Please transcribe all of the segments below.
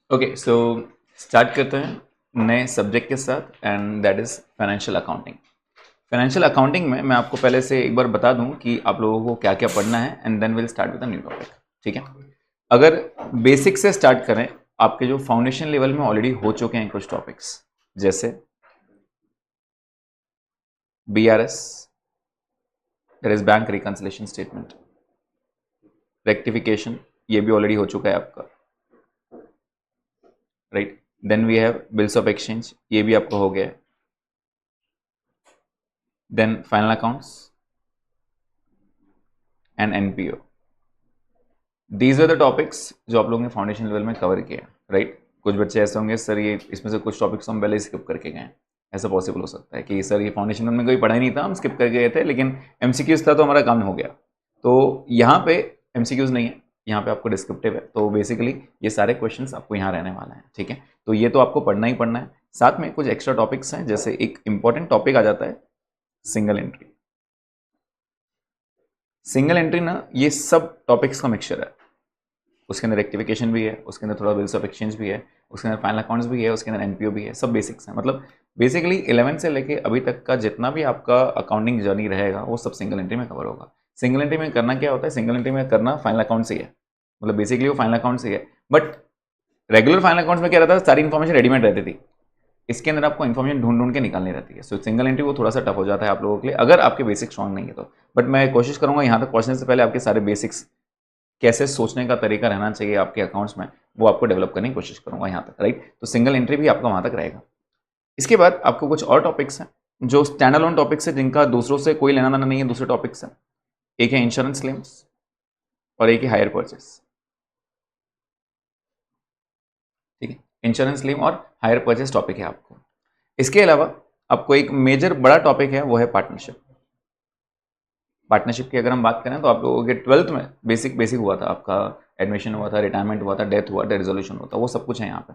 Okay, so start करते हैं नए सब्जेक्ट के साथ and that is financial accounting. Financial accounting में मैं आपको पहले से एक बार बता दूं कि आप लोगों को क्या क्या पढ़ना है and then will start with a new topic. ठीक है, अगर बेसिक से स्टार्ट करें, आपके जो फाउंडेशन लेवल में ऑलरेडी हो चुके हैं कुछ टॉपिक्स, जैसे BRS, that is bank reconciliation statement, rectification, ये भी ऑलरेडी हो चुका है आपका, right. Then we have bills of exchange, ये भी आपका हो गया है। Then final accounts and NPO, these are the topics जो आप लोगों ने फाउंडेशन लेवल में कवर किया, राइट। कुछ बच्चे ऐसे होंगे सर ये इसमें से कुछ टॉपिक्स हम पहले स्किप करके गए, ऐसा पॉसिबल हो सकता है कि सर ये फाउंडेशन लेवल में कोई पढ़ा ही नहीं था, हम स्किप करके गए थे, लेकिन MCQs था तो हमारा काम हो गया। तो यहाँ पे MCQs नहीं है, यहाँ पे आपको डिस्क्रिप्टिव है। तो बेसिकली ये सारे क्वेश्चंस आपको यहाँ रहने वाला है, ठीक है। तो ये तो आपको पढ़ना ही पढ़ना है, साथ में कुछ एक्स्ट्रा टॉपिक्स हैं, जैसे एक इंपॉर्टेंट टॉपिक आ जाता है सिंगल एंट्री। सिंगल एंट्री ना ये सब टॉपिक्स का मिक्सचर है, उसके अंदर रेक्टिफिकेशन भी है, उसके अंदर थोड़ा बिल्स ऑफ एक्सचेंज भी है, उसके अंदर फाइनल अकाउंट्स भी है, उसके अंदर NPO भी है, सब बेसिक्स हैं। मतलब बेसिकली 11 से लेके अभी तक का जितना भी आपका अकाउंटिंग जर्नी रहेगा वो सब सिंगल एंट्री में कवर होगा। सिंगल एंट्री में करना क्या होता है, सिंगल एंट्री में करना फाइनल अकाउंट से ही है, मतलब बेसिकली वो फाइनल अकाउंट से ही है। बट रेगुलर फाइनल अकाउंट्स में क्या रहता है, सारी इन्फॉर्मेशन रेडीमेड रहती थी, इसके अंदर आपको इन्फॉर्मेशन ढूंढ ढूंढ के निकालनी रहती है। सो सिंगल एंट्री वो थोड़ा सा टफ हो जाता है आप लोगों के लिए, अगर आपके बेसिक स्ट्रॉन्ग नहीं है तो। बट मैं कोशिश करूंगा यहाँ तक पहुंचने से पहले आपके सारे बेसिक्स, कैसे सोचने का तरीका रहना चाहिए आपके अकाउंट्स में, वो आपको डेवलप करने की कोशिश करूंगा यहाँ तक, राइट। तो सिंगल एंट्री भी आपका वहाँ तक रहेगा। इसके बाद आपको कुछ और टॉपिक्स हैं जो स्टैंड अलोन टॉपिक्स है, जिनका दूसरों से कोई लेना देना नहीं है, दूसरे टॉपिक्स हैं। एक है इंश्योरेंस क्लेम्स और एक है हायर परचेस, ठीक है। इंश्योरेंस क्लेम और हायर परचेस टॉपिक है आपको। इसके अलावा आपको एक मेजर बड़ा टॉपिक है, वो है पार्टनरशिप। पार्टनरशिप की अगर हम बात करें तो आप लोगों के 12th में बेसिक बेसिक हुआ था, आपका एडमिशन हुआ था, रिटायरमेंट हुआ था, डेथ हुआ था, रेजोल्यूशन हुआ था, वो सब कुछ है यहाँ पे।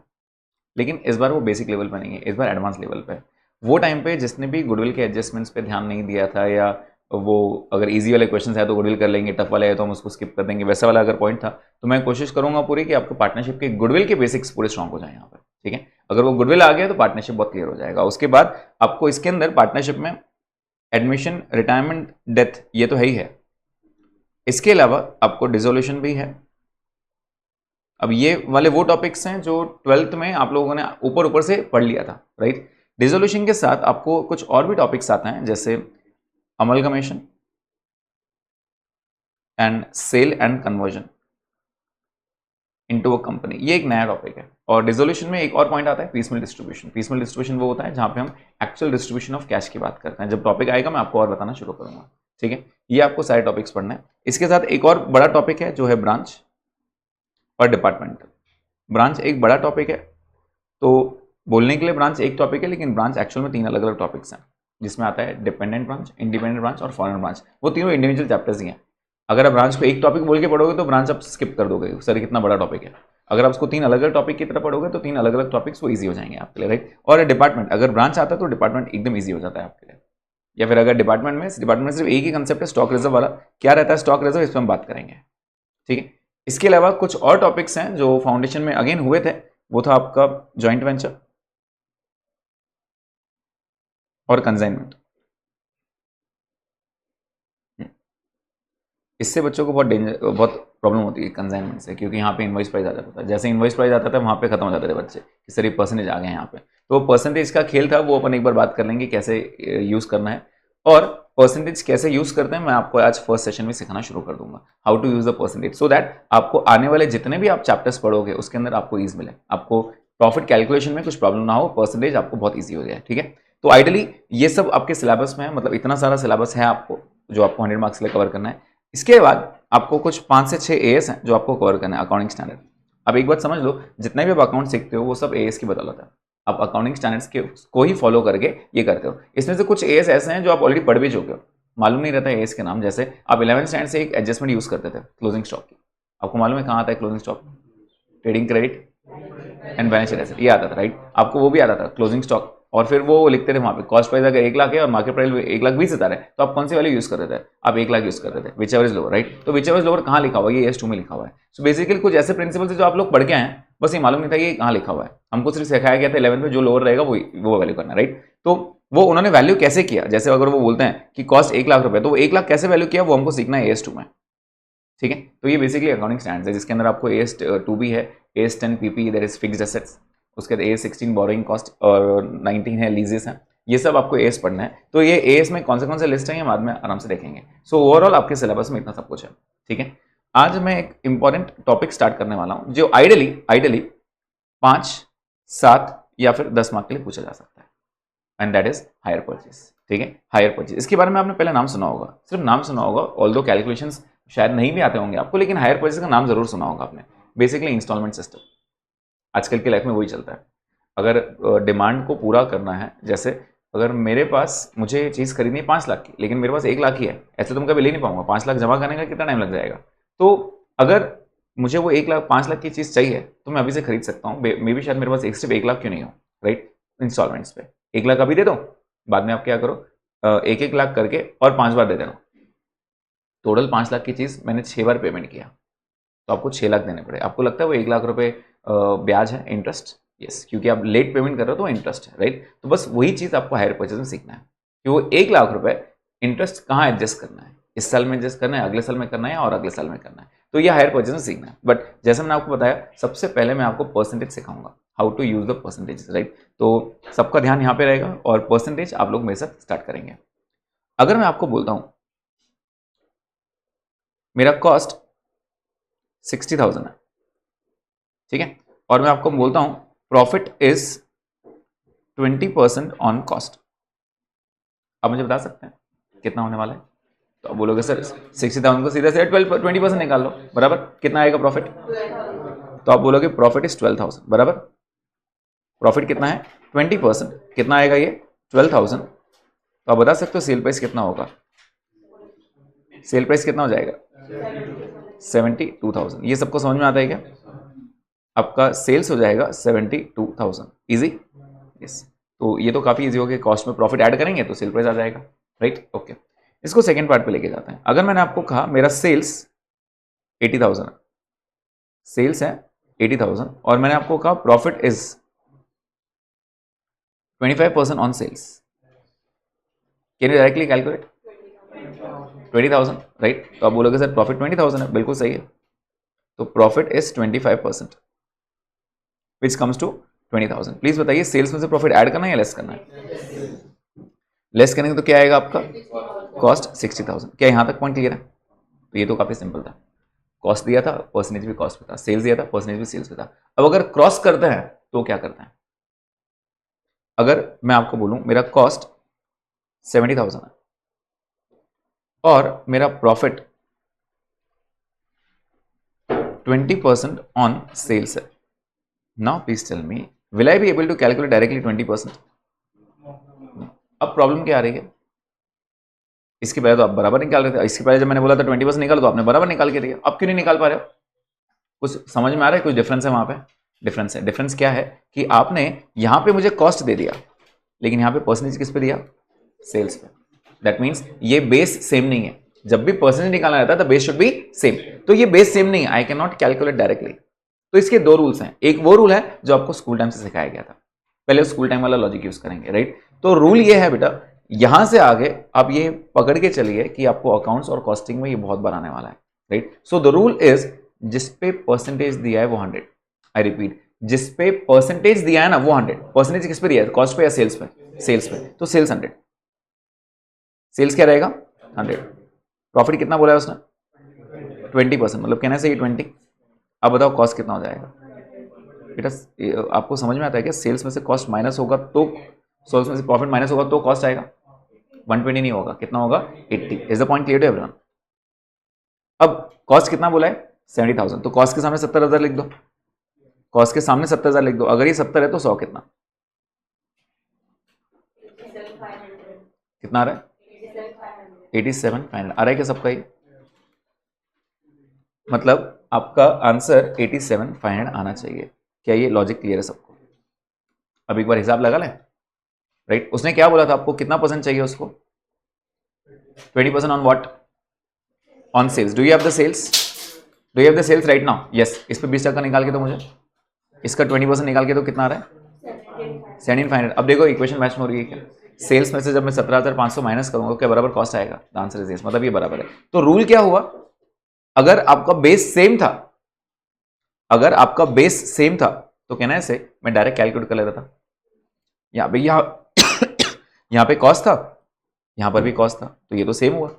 लेकिन इस बार वो बेसिक लेवल पे नहीं है, इस बार एडवांस लेवल पे है। वो टाइम पे जिसने भी गुडविल के एडजस्टमेंट्स पे ध्यान नहीं दिया था, या वो अगर इजी वाले क्वेश्चन है तो गुडविल कर लेंगे, टफ वाले है तो हम उसको स्किप कर देंगे, वैसा वाला अगर पॉइंट था, तो मैं कोशिश करूंगा पूरी कि आपको पार्टनरशिप के गुडविल के बेसिक्स पूरे स्ट्रॉन्ग हो जाए यहाँ पर, ठीक है। अगर वो गुडविल आ गया तो पार्टनरशिप बहुत क्लियर हो जाएगा। उसके बाद आपको इसके अंदर पार्टनरशिप में एडमिशन, रिटायरमेंट, डेथ, ये तो है ही है। इसके अलावा आपको डिसोल्यूशन भी है। अब ये वाले वो टॉपिक्स हैं जो 12th में आप लोगों ने ऊपर ऊपर से पढ़ लिया था, राइट। डिसोल्यूशन के साथ आपको कुछ और भी टॉपिक्स आते हैं, जैसे amalgamation and sale and conversion into a company, ये एक नया टॉपिक है। और डिसोल्यूशन में एक और पॉइंट आता है पीसमेल डिस्ट्रीब्यूशन। पीसमेल डिस्ट्रीब्यूशन वो होता है जहां पे हम एक्चुअल डिस्ट्रीब्यूशन ऑफ कैश की बात करते हैं। जब टॉपिक आएगा मैं आपको और बताना शुरू करूंगा, ठीक है। ये आपको सारे टॉपिक्स पढ़ना है। इसके साथ एक और बड़ा टॉपिक है जो है ब्रांच और डिपार्टमेंट। ब्रांच एक बड़ा टॉपिक है, तो बोलने के लिए ब्रांच एक टॉपिक है, लेकिन ब्रांच एक्चुअल में 3 अलग अलग टॉपिक्स हैं, जिसमें आता है डिपेंडेंट ब्रांच, इंडिपेंडेंट ब्रांच और फॉरेन ब्रांच। वो तीनों इंडिविजुअल चैप्टर्स ही हैं। अगर आप ब्रांच को एक टॉपिक बोल के पढ़ोगे तो ब्रांच आप स्किप कर दोगे, सर कितना बड़ा टॉपिक है। अगर आप उसको 3 अलग अलग टॉपिक की तरह पढ़ोगे तो 3 अलग अलग टॉपिक्स वो ईजी हो जाएंगे आपके लिए, राइट। और डिपार्टमेंट, अगर ब्रांच आता है तो डिपार्टमेंट एकदम ईजी हो जाता है आपके लिए। या फिर अगर डिपार्टमेंट में सिर्फ एक ही कंसेप्ट है, स्टॉक रिजर्व वाला, क्या रहता है स्टॉक रिजर्व, इस पर हम बात करेंगे, ठीक है। इसके अलावा कुछ और टॉपिक्स हैं जो फाउंडेशन में अगेन हुए थे, वो था आपका जॉइंट वेंचर और कंसाइनमेंट। इससे बच्चों को बहुत प्रॉब्लम होती है कंसाइनमेंट से, क्योंकि यहाँ पे इनवॉइस प्राइस आ जाता था। जैसे इनवॉइस प्राइस आता था वहाँ पे खत्म हो जाते थे बच्चे कि सर ये परसेंटेज आ गए यहाँ पे। तो परसेंटेज का खेल था, वो अपन एक बार बात कर लेंगे कैसे यूज़ करना है। और परसेंटेज कैसे यूज़ करते हैं मैं आपको आज फर्स्ट सेशन में सिखाना शुरू कर दूंगा, how to use the percentage, so that आपको आने वाले जितने भी आप चैप्टर्स पढ़ोगे उसके अंदर आपको ईज मिले, आपको प्रॉफिट कैलकुलेशन में कुछ प्रॉब्लम ना हो, परसेंटेज आपको बहुत ईजी हो जाए, ठीक है। तो आइडियली ये सब आपके सिलेबस में है, मतलब इतना सारा सिलेबस है आपको जो आपको 100 मार्क्स के लिए कवर करना है। इसके बाद आपको कुछ 5 से 6 AS हैं जो आपको कवर करना है, अकाउंटिंग स्टैंडर्ड। अब एक बात समझ लो, जितना भी आप अकाउंट सीखते हो वो सब AS की बदौलत है। आप अकाउंटिंग स्टैंडर्ड्स के को ही फॉलो करके ये करते हो। इसमें से कुछ AS ऐसे हैं जो आप ऑलरेडी पढ़ भी चुके हो, मालूम नहीं रहता AS के नाम। जैसे आप 11th स्टैंडर्ड से एक एडजस्टमेंट यूज करते थे क्लोजिंग स्टॉक की, आपको मालूम है कहाँ आता है closing stock, trading credit and balance sheet asset, ये आता था, राइट। आपको वो भी आता था क्लोजिंग स्टॉक, और फिर वो लिखते थे वहाँ पे कॉस्ट प्राइस अगर 1 लाख है और मार्केट प्राइस 1,20,000 है, तो आप कौन सी वैल्यू यूज करते थे, आप 1 लाख यूज करते थे, which ever is lower, right. तो विच एवर इज लोअर कहाँ लिखा हुआ है, ये S2 में लिखा हुआ है। सो बेसिकली कुछ ऐसे प्रिंसिपल्स जो आप लोग पढ़ के आए हैं, बस ये मालूम नहीं था ये कहाँ लिखा हुआ है, हमको सिर्फ सिखाया गया था 11th में जो लोअर रहेगा वो वैल्यू करना, राइट। तो वो उन्होंने वैल्यू कैसे किया, जैसे अगर वो बोलते हैं कि कॉस्ट 1 लाख रुपए, तो वो 1 लाख कैसे वैल्यू किया वो हमको सीखना है AS2 में, ठीक है। तो ये बेसिकली अकाउंटिंग स्टैंडर्ड्स है जिसके अंदर आपको AS2 भी है, AS10 PP that is fixed assets, उसके बाद AS16 बोरोइंग कॉस्ट और 19 है लीजेस है, ये सब आपको AS पढ़ना है। तो ये AS में कौन से लिस्ट है ये बाद में आराम से देखेंगे। सो ओवरऑल आपके सिलेबस में इतना सब कुछ है, ठीक है। आज मैं एक इंपॉर्टेंट टॉपिक स्टार्ट करने वाला हूं जो आइडियली 5, 7 या फिर 10 मार्क के लिए पूछा जा सकता है, and that is hire purchase, ठीक है। हायर परचेज, इसके बारे में आपने पहले नाम सुना होगा, सिर्फ नाम सुना होगा, ऑल्दो कैलकुलेशंस शायद नहीं भी आते होंगे आपको, लेकिन हायर परचेज का नाम जरूर सुना होगा आपने। बेसिकली इंस्टॉलमेंट सिस्टम आजकल की लाइफ में वही चलता है। अगर डिमांड को पूरा करना है, जैसे अगर मेरे पास मुझे चीज़ खरीदनी है 5 लाख की, लेकिन मेरे पास 1 लाख ही है, ऐसे तो मैं कभी ले नहीं पाऊंगा, 5 लाख जमा करने का कितना टाइम लग जाएगा। तो अगर मुझे वो 5 लाख की चीज़ चाहिए तो मैं अभी से खरीद सकता हूँ, मे भी शायद मेरे पास सिर्फ 1 लाख क्यों नहीं हो, राइट। इंस्टॉलमेंट्स पे 1 लाख अभी दे दो, बाद में आप क्या करो 1-1 लाख करके और 5 बार दे देना, टोटल 5 लाख की चीज़ मैंने 6 बार पेमेंट किया तो आपको 6 लाख देने पड़े। आपको लगता है वो 1 लाख रुपए ब्याज है, इंटरेस्ट, यस, क्योंकि आप लेट पेमेंट कर रहे हो तो इंटरेस्ट है, राइट। तो बस वही चीज़ आपको हायर परचेज में सीखना है कि वो 1 लाख रुपए इंटरेस्ट कहाँ एडजस्ट करना है, इस साल में एडजस्ट करना है, अगले साल में करना है और अगले साल में करना है, तो ये हायर परचेज में सीखना है। बट जैसे मैंने आपको बताया सबसे पहले मैं आपको परसेंटेज सिखाऊंगा, how to use the percentage, right. तो सबका ध्यान यहाँ पे रहेगा और परसेंटेज आप लोग मेरे साथ स्टार्ट करेंगे। अगर मैं आपको बोलता हूँ मेरा कॉस्ट 60,000 है, ठीक है, और मैं आपको बोलता हूं प्रॉफिट इज 20% ऑन कॉस्ट, आप मुझे बता सकते हैं कितना होने वाला है? तो आप बोलोगे सर 60,000 को सीधा से 20% निकाल लो, बराबर कितना आएगा प्रॉफिट? तो आप बोलोगे प्रॉफिट इज 12,000, बराबर। प्रॉफिट कितना है? 20%, कितना आएगा ये? 12,000। तो आप बता सकते हो सेल प्राइस कितना होगा? सेल प्राइस कितना हो जाएगा? 72,000। ये सबको समझ में आता है क्या? आपका सेल्स हो जाएगा 72,000, इजी, यस। तो ये तो काफी इजी हो गया, कॉस्ट में प्रॉफिट ऐड करेंगे तो सेल प्राइस आ जाएगा, राइट, ओके। इसको सेकंड पार्ट पे लेके जाते हैं। अगर मैंने आपको कहा मेरा सेल्स 80,000 है, सेल्स है 80,000 और मैंने आपको कहा profit is 25% on sales, can you directly calculate 20,000, right. तो आप बोलोगे सर प्रॉफिट 20,000 है, बिल्कुल सही है। तो profit is 25% which comes to 20,000। Please बताइए सेल्स में से प्रॉफिट ऐड करना है या लेस करना है? लेस करेंगे तो क्या आएगा आपका? कॉस्ट 60,000। क्या यहां तक पॉइंट क्लियर है? तो ये तो काफी सिंपल था, कॉस्ट दिया था, परसेंटेज भी कॉस्ट पे था, सेल्स दिया था, परसेंटेज भी सेल्स पे था। अब अगर क्रॉस करते हैं तो क्या करते हैं? अगर मैं आपको बोलूं मेरा कॉस्ट 70,000 है और मेरा प्रॉफिट 20% ऑन सेल्स है, now please tell me will I be able to calculate directly 20%? अब प्रॉब्लम क्या आ रही है? इसके पहले तो आप बराबर निकाल रहे थे, इसके पहले जब मैंने बोला था 20% निकालो तो आपने बराबर निकाल के दिया, अब क्यों नहीं निकाल पा रहे हो? कुछ समझ में आ रहा है? कुछ डिफरेंस है वहां पे? डिफरेंस है। डिफरेंस क्या है कि आपने यहां पे मुझे कॉस्ट दे दिया, लेकिन यहां पे परसेंटेज किस पे दिया? सेल्स पे। दैट मीन्स ये बेस सेम नहीं है। जब भी परसेंटेज निकालना रहता है तो बेस शुड बी सेम, तो ये बेस सेम नहीं है, I can not calculate directly. तो इसके दो रूल्स हैं, एक वो रूल है जो आपको स्कूल टाइम से सिखाया गया था, पहले स्कूल टाइम वाला लॉजिक यूज करेंगे, राइट। तो रूल ये है बेटा, यहां से आगे आप ये पकड़ के चलिए कि आपको अकाउंट्स और कॉस्टिंग में ये बहुत बार आने वाला है, right. So the rule is जिस पे परसेंटेज दिया है वो 100, आई रिपीट, जिस पे परसेंटेज दिया है ना वो 100। परसेंटेज किस पे दिया है? कॉस्ट पे या सेल्स पे? सेल्स पे, तो सेल्स 100, सेल्स क्या रहेगा? 100। प्रॉफिट कितना बोला है उसने? 20%, मतलब कहना चाहिए 20। अब बताओ कॉस्ट कितना हो जाएगा बेटा? आपको समझ में आता है क्या? सेल्स में से कॉस्ट माइनस होगा तो, सेल्स में से प्रॉफिट माइनस होगा तो कॉस्ट आएगा, 120 नहीं होगा, कितना होगा? 80। Is the point clear to everyone? अब कॉस्ट कितना बोला है? 70,000, तो कॉस्ट के सामने 70,000 लिख दो, कॉस्ट के सामने 70,000 लिख दो। अगर ये 70 है तो 100 कितना? कितना आ रहा है? 87,500 आ रहा है क्या सबका? ये मतलब आपका आंसर 87,500 आना चाहिए। क्या ये लॉजिक क्लियर है सबको? अब एक बार हिसाब लगा लें, राइट। उसने क्या बोला था आपको, कितना परसेंट चाहिए उसको? 20% on what? On sales. Do you have the sales? Do you have the sales right now? Yes. इस पे 20% निकाल के दो मुझे। इसका 20% निकाल के तो कितना आ रहा है 17,500। अब देखो इक्वेशन मैच में हो रही है क्या, सेल्स में से जब मैं 17,500 माइनस करूंगा क्या बराबर कॉस्ट आएगा, द आंसर इज यस, मतलब ये बराबर है। तो रूल क्या हुआ, अगर आपका बेस सेम था, अगर आपका बेस सेम था तो कहना है से मैं डायरेक्ट कैलकुलेट कर लेता था, यहां पे यहां पे कॉस्ट था, यहां पर भी कॉस्ट था, तो ये तो सेम हुआ,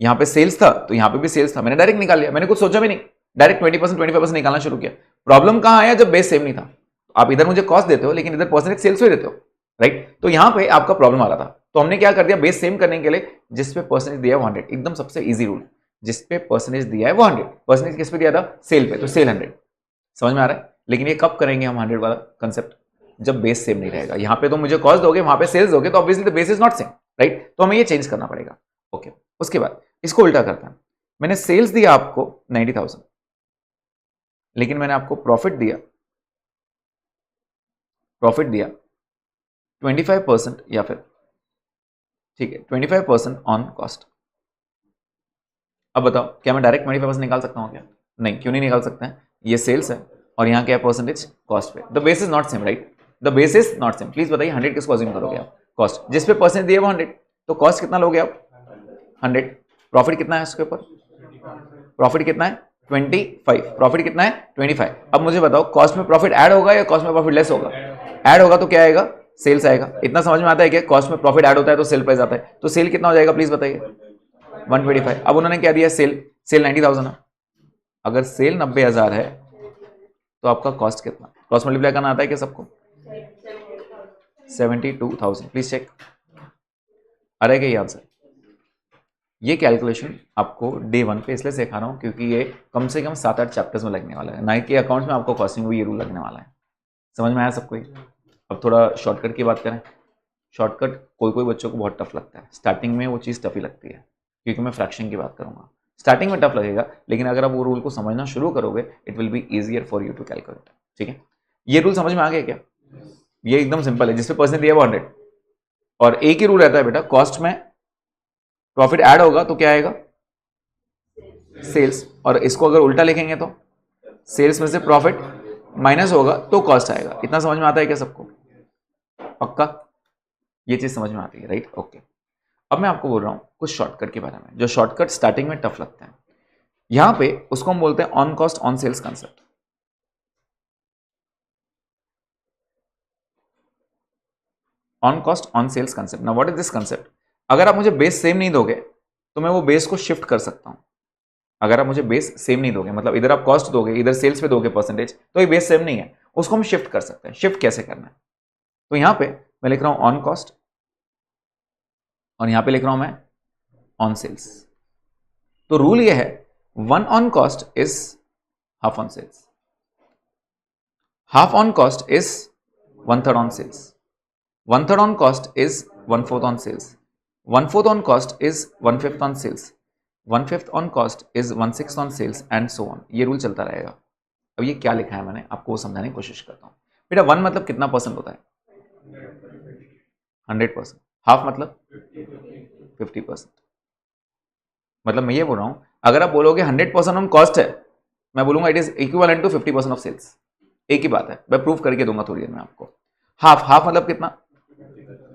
यहां पे सेल्स था तो यहां पे भी सेल्स था, मैंने डायरेक्ट निकाल लिया, मैंने कुछ सोचा भी नहीं, डायरेक्ट 20% 25% निकालना शुरू किया। प्रॉब्लम कहां आया, जब बेस सेम नहीं था। आप इधर मुझे कॉस्ट देते हो लेकिन इधर परसेंटेज सेल्स ही देते हो, राइट, तो यहां पे आपका प्रॉब्लम आ रहा था, तो हमने क्या कर दिया, बेस सेम करने के लिए जिस पे परसेंटेज दिया है 100, एकदम सबसे इजी रूल, जिस पे परसेंटेज दिया है वो 100, परसेंटेज किस पे दिया था, सेल पे, तो सेल 100, समझ में आ रहा है। लेकिन ये कब करेंगे हम 100 वाला कंसेप्ट, जब बेस सेम नहीं रहेगा, यहां पे तो मुझे कॉस्ट दोगे वहां पे सेल्स दोगे, तो obviously the base is not same, right, तो हमें ये चेंज करना पड़ेगा। ओके, उसके बाद इसको उल्टा करते हैं, मैंने सेल्स दिया आपको 90,000, लेकिन मैंने आपको प्रॉफिट दिया 25% या फिर ठीक है 25% ऑन कॉस्ट। अब बताओ क्या मैं डायरेक्ट 25% निकाल सकता हूं क्या, नहीं, क्यों नहीं निकाल सकते हैं, ये सेल्स है और यहाँ क्या है परसेंटेज कॉस्ट पे, the base is not same, right, the base is not same. Please बताइए 100 किसको अज्यूम करोगे आप, कॉस्ट, जिस पे परसेंट दिए वो 100, तो कॉस्ट कितना लोगे आप 100, प्रॉफिट कितना है उसके ऊपर, प्रॉफिट कितना है 25, प्रॉफिट कितना है 25। अब मुझे बताओ कॉस्ट में प्रॉफिट ऐड होगा या कॉस्ट में प्रॉफिट लेस होगा, ऐड होगा तो क्या आएगा, सेल्स आएगा। इतना समझ में आता है कि कॉस्ट में प्रॉफिट ऐड होता है तो सेल प्राइस आता है, तो सेल कितना हो जाएगा प्लीज बताइए 125। अब उन्होंने क्या दिया, सेल 90,000 है, अगर सेल 90,000 है तो आपका कॉस्ट कितना, क्रॉस मल्टीप्लाई करना आता है क्या सबको, 72,000, प्लीज चेक, आ रहा है क्या ये आंसर। ये कैलकुलेशन आपको डे 1 पे इसलिए सिखा रहा हूं क्योंकि ये कम से कम 7-8 चैप्टर्स में लगने वाला है, नाइक के अकाउंट्स में आपको कॉस्टिंग में ये रूल लगने वाला है, समझ में आया सबको। अब थोड़ा शॉर्टकट की बात करें, शॉर्टकट कोई कोई बच्चों को बहुत टफ लगता है, स्टार्टिंग में वो चीज़ टफ ही लगती है, क्योंकि मैं फ्रैक्शन की बात करूंगा, स्टार्टिंग में टफ लगेगा, लेकिन अगर आप वो रूल को समझना शुरू करोगे it will be easier for you to calculate, ठीक है। ये रूल समझ में आ गया क्या, ये एकदम सिंपल है, जिसपे परसेंट दिया 100, और एक ही रूल रहता है बेटा, कॉस्ट में प्रॉफिट ऐड होगा तो क्या आएगा, सेल्स, और इसको अगर उल्टा लिखेंगे तो सेल्स में से प्रॉफिट माइनस होगा तो कॉस्ट आएगा। इतना समझ में आता है क्या सबको, पक्का, ये चीज समझ में आती है, राइट, ओके। अब मैं आपको बोल रहा हूं कुछ शॉर्टकट के बारे में, जो शॉर्टकट स्टार्टिंग में टफ लगता है, यहां पे उसको हम बोलते हैं on cost on sales concept. On cost on sales concept, now what is this concept, अगर आप मुझे बेस सेम नहीं दोगे तो मैं वो बेस को शिफ्ट कर सकता हूं, अगर आप मुझे बेस सेम नहीं दोगे, मतलब इधर आप कॉस्ट दोगे इधर सेल्स पे दोगे परसेंटेज, तो ये बेस सेम नहीं है, उसको हम शिफ्ट कर सकते हैं। शिफ्ट कैसे करना है, तो यहां पे मैं लिख रहा हूं ऑन कॉस्ट और यहां पे लिख रहा हूं मैं ऑन सेल्स। तो रूल ये है 1 on cost is half on sales, half on cost is 1/3 on sales, 1/3 on cost is 1/4 on sales, 1/4 on cost is 1/5 on sales, 1/5 on cost is 1/6 on sales and so on, ये rule चलता रहेगा। अब ये क्या लिखा है मैंने आपको वो समझाने की कोशिश करता हूं। बेटा 1 मतलब कितना परसेंट होता है, 100%, हाफ मतलब 50%, मतलब मैं ये बोल रहा हूं अगर आप बोलोगे 100% ऑन कॉस्ट है, मैं बोलूंगा it is equivalent to 50% of sales, एक ही बात है, मैं प्रूव करके दूंगा थोड़ी देर में आपको। हाफ, हाफ मतलब कितना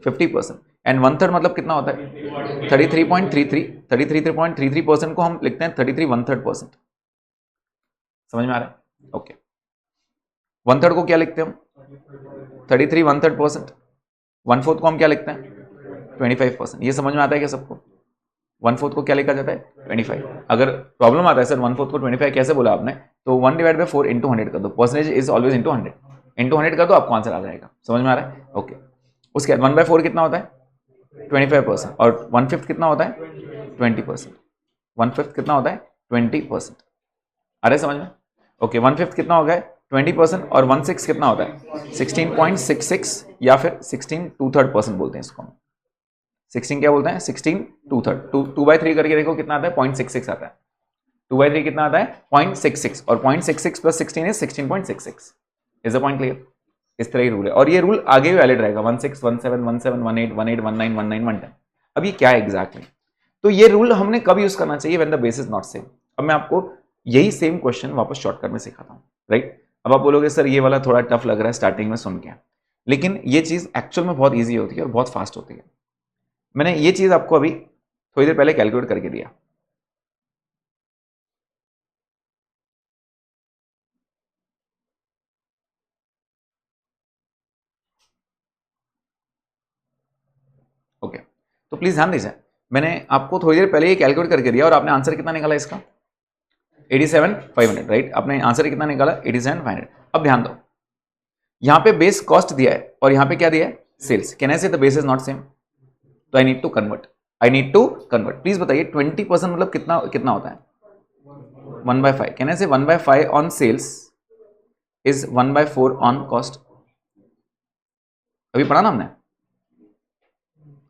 50%, एंड 1/3 मतलब कितना होता है 33.33, 33.33% को हम लिखते हैं 33 1/3%, समझ में आ रहा है, ओके। 1/3 को क्या लिखते हैं हम 33 1/3%, 1/4 को हम क्या लिखते हैं 25%, ये समझ में आता है क्या सबको, 1/4 को क्या लिखा जाता है 25। अगर प्रॉब्लम आता है सर 1/4 को 25 कैसे बोला आपने, तो 1/4 इंटू 100 कर दो, परसेंटेज इज ऑलवेज इंटू 100 कर दो, आपको आंसर आ जाएगा, समझ में आ रहा है, ओके। उसके बाद 1/4 कितना होता है 25%, और 1/5 कितना होता है 20%, 1/5 कितना होता है 20%, अरे समझ में, ओके। 1/5 कितना हो गया 20%, और 1/6 कितना होता है 16.66 या फिर 16 2/3% बोलते हैं इसको, 16 क्या बोलते हैं 16 2/3, 2/3 करके देखो कितना आता है 0.66 आता है, 2/3 कितना आता है 0.66, और 0.66 plus 16 is 16.66, is the point clear. इस तरह ही रूल है, और ये रूल आगे भी वैलिड रहेगा 16 17 17 18 18 19 19 110। अब ये क्या है एग्जैक्टली, तो ये रूल हमने कब यूज करना चाहिए, when the base is not same. अब मैं आपको यही सेम क्वेश्चन वापस शॉर्टकट में सिखाता हूं, राइट। अब आप बोलोगे सर ये वाला थोड़ा टफ लग रहा है स्टार्टिंग में सुन के, लेकिन ये चीज़ एक्चुअल में बहुत ईजी होती है और बहुत फास्ट होती है। मैंने ये चीज़ आपको अभी थोड़ी देर पहले कैलकुलेट करके दिया। ओके, तो प्लीज़ ध्यान दीजिए, मैंने आपको थोड़ी देर पहले ये कैलकुलेट करके दिया और आपने आंसर कितना निकाला इसका? 87,500, राइट? आपने आंसर कितना निकाला? 87,500। अब ध्यान दो, यहाँ पे बेस कॉस्ट दिया है और यहाँ पे क्या दिया है? Sales. Can I say the base is not same? तो I need to convert, I need to convert. Please बताइए 20% मतलब कितना कितना होता है? 1/5। Can I say 1/5 on sales is 1/4 on cost? अभी पढ़ा ना हमने,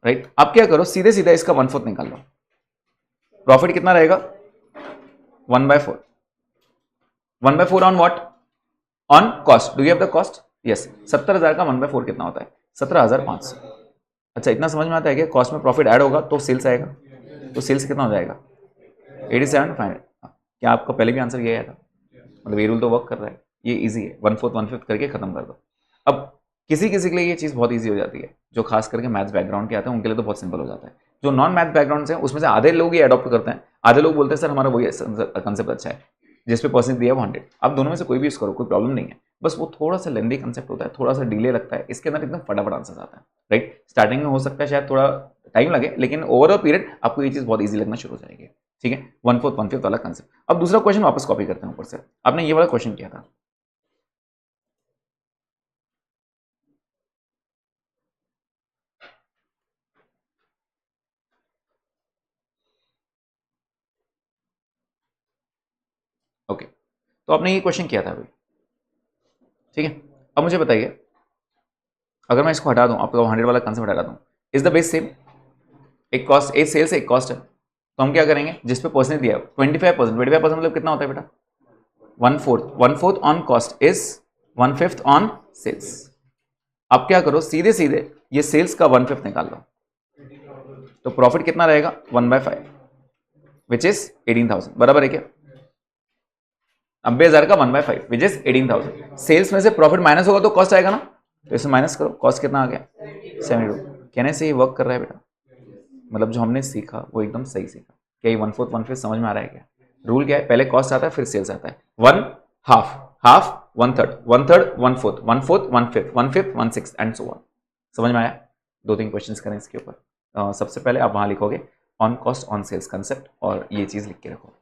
राइट? आप क्या करो, सीधे सीधे इसका 1/4 निकाल लो। प्रॉफिट कितना रहेगा? 1/4। 1/4 on what? On cost. Do you have the cost? Yes. 70,000 का 1/4 कितना होता है? 17,500। अच्छा, इतना समझ में आता है कि कॉस्ट में प्रॉफिट ऐड होगा तो सेल्स आएगा, तो सेल्स कितना हो जाएगा? 87,500। क्या आपका पहले भी आंसर ये आया था? मतलब ये रूल तो वर्क कर रहा है, ये इजी है। 1/4 1/5 करके खत्म कर दो। अब किसी किसी के लिए ये चीज़ बहुत ईजी हो जाती है, जो खास करके मैथ्स बैकग्राउंड के आते हैं उनके लिए तो बहुत सिंपल हो जाता है। जो नॉन मैथ बैकग्राउंड से उसमें से आधे लोग ये अडॉप्ट करते हैं, आधे लोग बोलते हैं सर हमारा वही कंसेप्ट अच्छा है जिस पे परसेंट दिया 100। आप दोनों में से कोई भी यूज करो, कोई प्रॉब्लम नहीं है। बस वो थोड़ा सा लेंदी कंसेप्ट होता है, थोड़ा सा डिले लगता है, इसके अंदर एकदम फटाफट आंसर आता है, राइट? स्टार्टिंग में हो सकता है शायद थोड़ा टाइम लगे, लेकिन ओवरऑल पीरियड आपको ये चीज़ बहुत ईजी लगना शुरू हो जाएगी। ठीक है, 1/4 1/5 वाला कंसेप्ट। अब दूसरा क्वेश्चन वापस कॉपी करते हैं ऊपर से। आपने ये वाला क्वेश्चन किया था, ओके, तो आपने ये क्वेश्चन किया था अभी, ठीक है? अब मुझे बताइए, अगर मैं इसको हटा दूं, आपका 100 वाला कंसेप्ट हटा दूं, इज द बेस सेम? एक कॉस्ट, एक सेल्स है, एक कॉस्ट है, तो हम क्या करेंगे, जिस पे परसेंट दिया है 25%, 25% मतलब कितना होता है बेटा? 1/4। 1/4 on cost is 1/5 on sales. अब क्या करो, सीधे सीधे ये सेल्स का 1/5 निकाल लो, तो प्रॉफिट कितना रहेगा? 1/5 विच इज 18,000। बराबर है क्या? 90,000 का 1/5 विच इज 18,000। सेल्स में से प्रॉफिट माइनस होगा तो कॉस्ट आएगा ना, तो इसे माइनस करो। कॉस्ट कितना आ गया? 72। कहने से ये वर्क कर रहा है बेटा, मतलब जो हमने सीखा वो एकदम सही सीखा। क्या ये 1/4 1/5 समझ में आ रहा है क्या? रूल क्या है? पहले कॉस्ट आता है फिर सेल्स आता है। 1/2, हाफ 1/3, 1/3 1/4, 1/4 1/5, 1/5 1/6 एंड सो ऑन। समझ में आया? दो तीन क्वेश्चंस करें इसके ऊपर। सबसे पहले आप वहां लिखोगे on cost on sales concept और ये चीज लिख के रखो।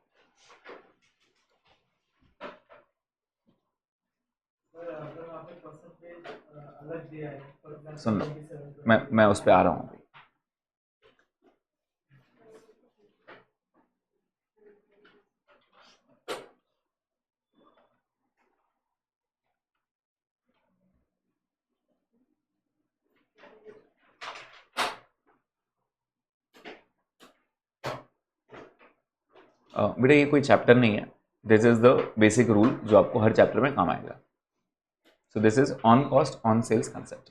सुन लो, मैं उस पर आ रहा हूँ। बेटा ये कोई चैप्टर नहीं है, this is the basic rule जो आपको हर चैप्टर में काम आएगा। So this is on cost on sales concept.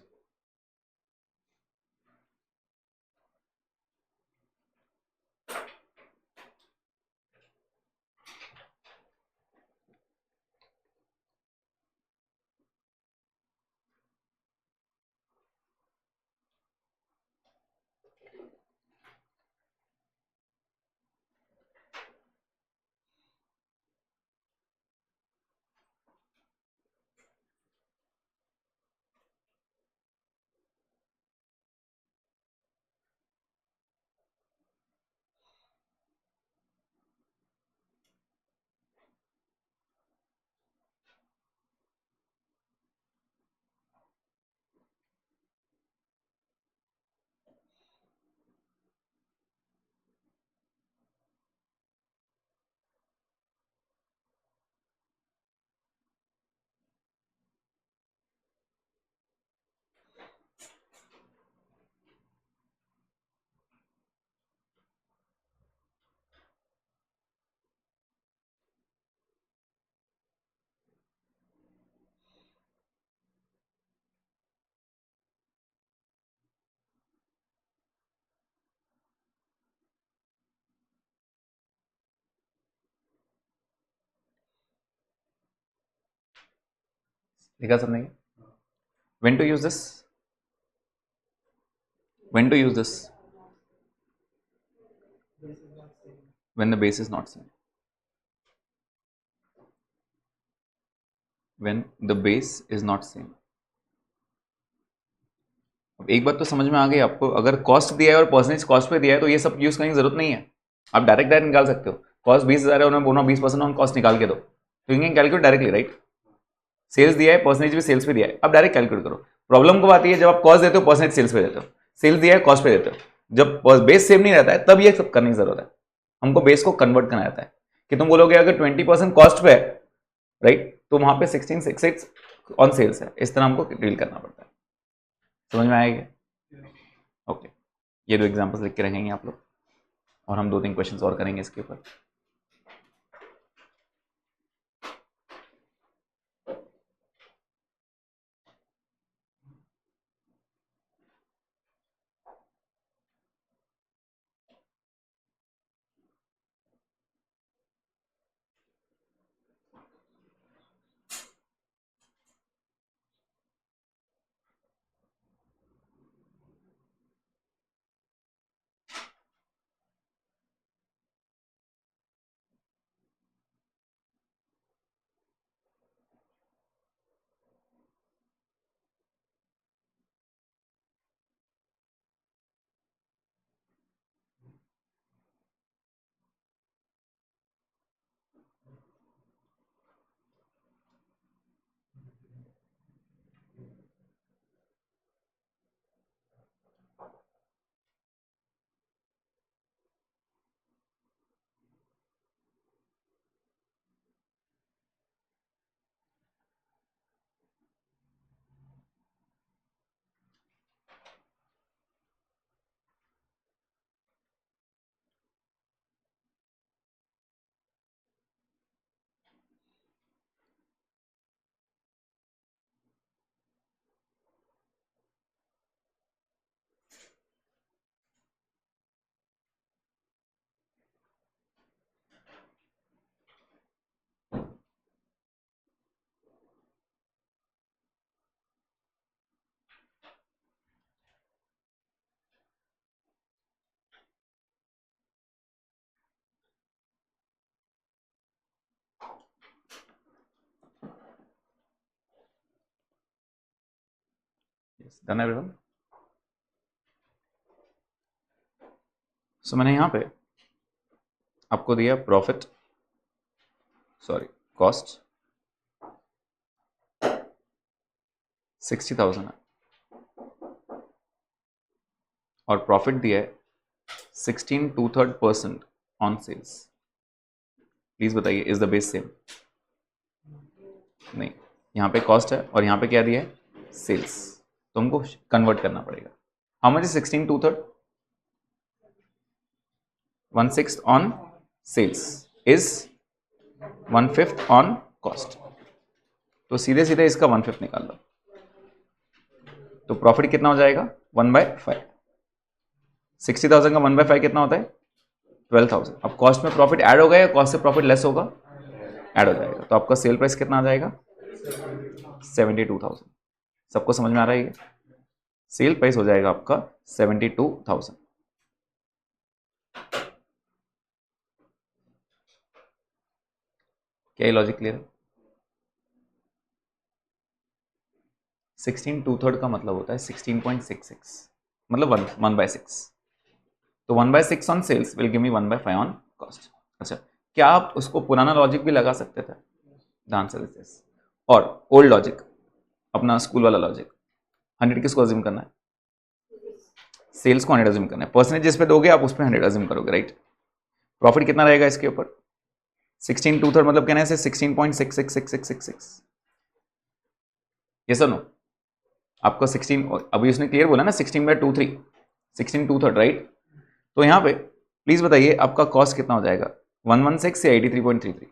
लिखा सबने? When to use this, when to use this, when the base is not same, when the base is not same. अब एक बात तो समझ में आ गई आपको, अगर कॉस्ट दिया है और परसेंटेज कॉस्ट पे दिया है तो ये सब यूज करने की जरूरत नहीं है, आप डायरेक्ट डायरेक्ट निकाल सकते हो। कॉस्ट 20,000 है, उन्होंने बोला 20% ऑन कॉस्ट निकाल के दो, तो you can calculate directly, right? Sales दिया है, परसेंटेज भी सेल्स पे दिया है, अब डायरेक्ट कैलकुलेट करो। प्रॉब्लम को बात ये है, जब आप कॉस्ट देते हो परसेंटेज सेल्स पे देते हो, सेल्स दिया है कॉस्ट पे देते हो, जब बेस सेम नहीं रहता है तब ये सब करने की जरूरत है। हमको बेस को कन्वर्ट करना रहता है कि तुम बोलोगे अगर 20% कॉस्ट पे है, राइट, तो वहां पे 1666 ऑन सेल्स है, इस तरह हमको डील करना पड़ता है। समझ में आएगा? ओके, ये दो एग्जांपल्स लिख के रखेंगे आप लोग, और हम 2-3 क्वेश्चंस और करेंगे इसके ऊपर। Done everyone? सो मैंने यहाँ पे आपको दिया प्रॉफिट, सॉरी कॉस्ट 60,000 है, और प्रॉफिट दिया है 16/2 ऑन सेल्स। प्लीज बताइए, इज द बेस सेम? नहीं, यहाँ पे कॉस्ट है और यहाँ पे क्या दिया है? सेल्स। तो हमको कन्वर्ट करना पड़ेगा। How much is 16/2? 1/6 on sales is 1/5 on cost, तो सीधे सीधे इसका 1/5 निकाल लो, तो प्रॉफिट कितना हो जाएगा? 1/5। 60,000 का 1/5 कितना होता है? 12,000। अब कॉस्ट में प्रॉफिट ऐड होगा या कॉस्ट से प्रॉफिट लेस होगा? ऐड हो जाएगा, तो आपका सेल प्राइस कितना आ जाएगा? 72,000। सबको समझ में आ रहा है? ये सेल प्राइस हो जाएगा आपका 72,000। क्या ये लॉजिक क्लियर है? 16/2 का मतलब होता है 16.66, मतलब 1/6। तो 1/6 on sales will give me 1/5 on cost. अच्छा, क्या आप उसको पुराना लॉजिक भी लगा सकते थे? The answer is yes. और ओल्ड लॉजिक, अपना स्कूल वाला लॉजिक, 100 किसको अज्यूम करना है? सेल्स को 100 अज्यूम करना है। परसेंटेज जिस पे दोगे आप उस पर 100 अज्यूम करोगे, राइट? प्रॉफिट कितना रहेगा इसके ऊपर? 16/2 मतलब कहने से 16.666666। ये सर नो, आपको 16, अभी उसने क्लियर बोला ना 16/23, 16/2, राइट? तो यहाँ पे प्लीज बताइए आपका कॉस्ट कितना हो जाएगा? 116 या 83.33?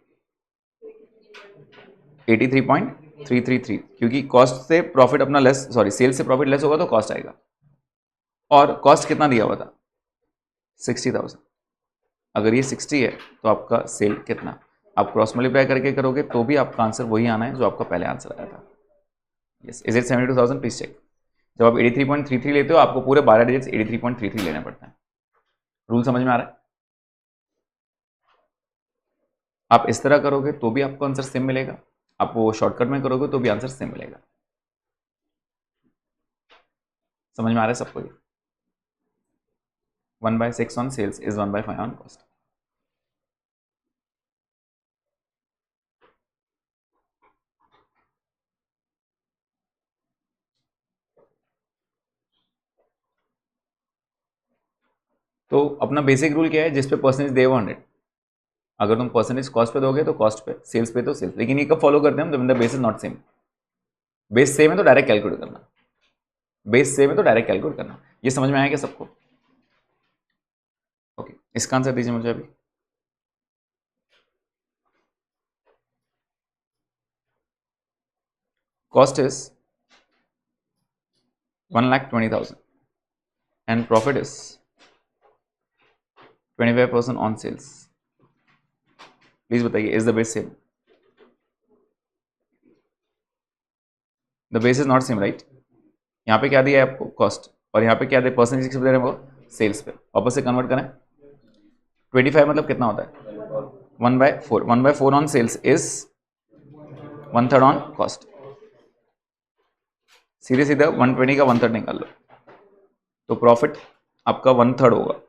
83.333, क्योंकि कॉस्ट से प्रॉफिट अपना लेस, सॉरी सेल्स से प्रॉफिट लेस होगा तो कॉस्ट आएगा। और कॉस्ट कितना दिया हुआ था? 60,000। अगर ये 60 है तो आपका सेल कितना? आप क्रॉस मल्टीप्लाई करके करोगे तो भी आपका आंसर वही आना है जो आपका पहले आंसर आया था। Yes, is it 72,000? Please check. जब आप 83.33 लेते हो आपको पूरे 12 डिजिट्स 83.33 लेने पड़ता है। रूल समझ में आ रहा है? आप इस तरह करोगे तो भी आपको आंसर सेम मिलेगा, आप वो शॉर्टकट में करोगे तो भी आंसर सेम मिलेगा। समझ में आ रहा है सबको? 1/6 on sales is 1/5 on cost. तो अपना बेसिक रूल क्या है, जिस पे परसेंटेज दे 100, अगर तुम परसेंटेज कॉस्ट पे दोगे तो कॉस्ट पे, सेल्स पे तो सेल्स। लेकिन ये कब फॉलो करते हैं हम, जब the base is not same. Base same है तो डायरेक्ट कैलकुलेट करना, बेस सेम है तो डायरेक्ट कैलकुलेट करना। ये समझ में आया क्या सबको? ओके, इसका आंसर दीजिए मुझे अभी। Cost is 1,20,000 and profit is 25% on sales. Please बताइए, is the base same? The base is not same, right? यहाँ पे क्या दिया है आपको? कॉस्ट, और यहाँ पे क्या दे, परसेंटेज किस पे दे रहे हैं वो? सेल्स पे। वापस से कन्वर्ट करें, 25 मतलब कितना होता है? 1/4। 1/4 on sales is 1/3 on cost. सीधे सीधा 120 का 1/3 निकाल लो, तो प्रॉफिट आपका 1/3 होगा।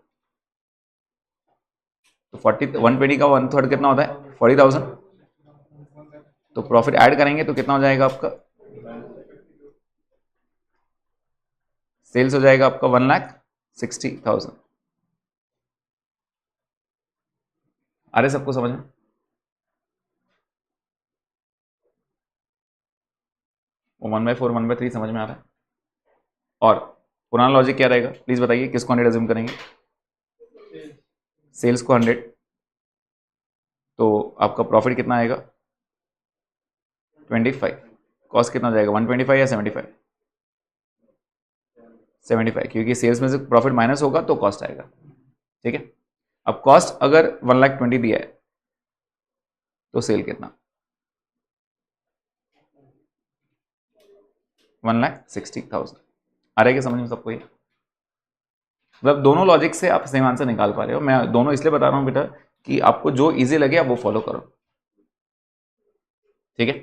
तो 120 का 1/3 कितना होता है? 40,000। तो प्रॉफिट ऐड करेंगे तो कितना हो जाएगा आपका? सेल्स हो जाएगा आपका 1,60,000। अरे सबको समझ में? वो 1/4 1/3 समझ में आ रहा है? और पुराना लॉजिक क्या रहेगा प्लीज बताइए, किसको 100 अज्यूम करेंगे? सेल्स को 100, तो आपका प्रॉफिट कितना आएगा? 25। कॉस्ट कितना हो जाएगा? 125 या 75? 75, क्योंकि सेल्स में से प्रॉफिट माइनस होगा तो कॉस्ट आएगा। ठीक है, अब कॉस्ट अगर 1,20,000 दिया है तो सेल कितना? 1,60,000। आ रहा है क्या समझ में सबको? ये मतलब दोनों लॉजिक से आप सेम आंसर निकाल पा रहे हो। मैं दोनों इसलिए बता रहा हूं बेटा कि आपको जो इजी लगे आप वो फॉलो करो। ठीक है,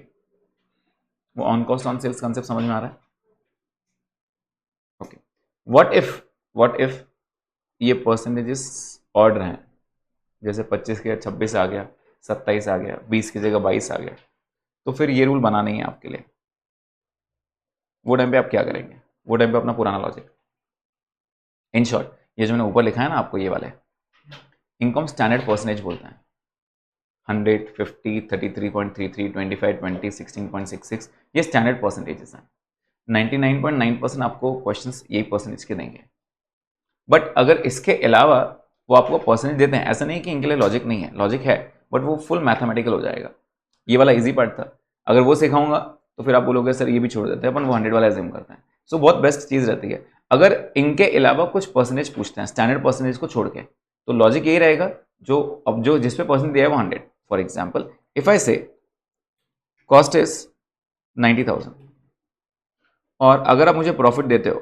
वो on cost on sales concept समझ में आ रहा है? ओके, व्हाट इफ ये परसेंटेजेस ऑड रहे, जैसे 25 की जगह 26 आ गया, 27 आ गया, 20 की जगह 22 आ गया, तो फिर ये रूल बना नहीं है आपके लिए। वो टाइम पे आप क्या करेंगे? वो टाइम पे अपना पुराना लॉजिक। इन शॉर्ट, ये जो मैंने ऊपर लिखा है ना आपको, ये वाले इनको हम स्टैंडर्ड परसेंटेज बोलते हैं। 100, 50, 33.33, 25, 20, 16.66, ये स्टैंडर्ड परसेंटेजेस हैं। 99.9% आपको क्वेश्चंस यही परसेंटेज के देंगे। बट अगर इसके अलावा वो आपको परसेंटेज देते हैं, ऐसा नहीं कि इनके लिए लॉजिक नहीं है, लॉजिक है, बट वो फुल मैथमेटिकल हो जाएगा। ये वाला इजी पार्ट था, अगर वो सिखाऊंगा तो फिर आप बोलोगे सर ये भी छोड़ देते हैं, अपन वो 100 वाला एज्यूम करते हैं। सो बहुत बेस्ट चीज़ रहती है अगर इनके अलावा कुछ परसेंटेज पूछते हैं स्टैंडर्ड परसेंटेज को छोड़ के, तो लॉजिक यही रहेगा, जो अब जो जिस पे परसेंटेज दिया है वो 100। फॉर एग्जाम्पल इफ आई से कॉस्ट इज 90,000 और अगर आप मुझे प्रॉफिट देते हो,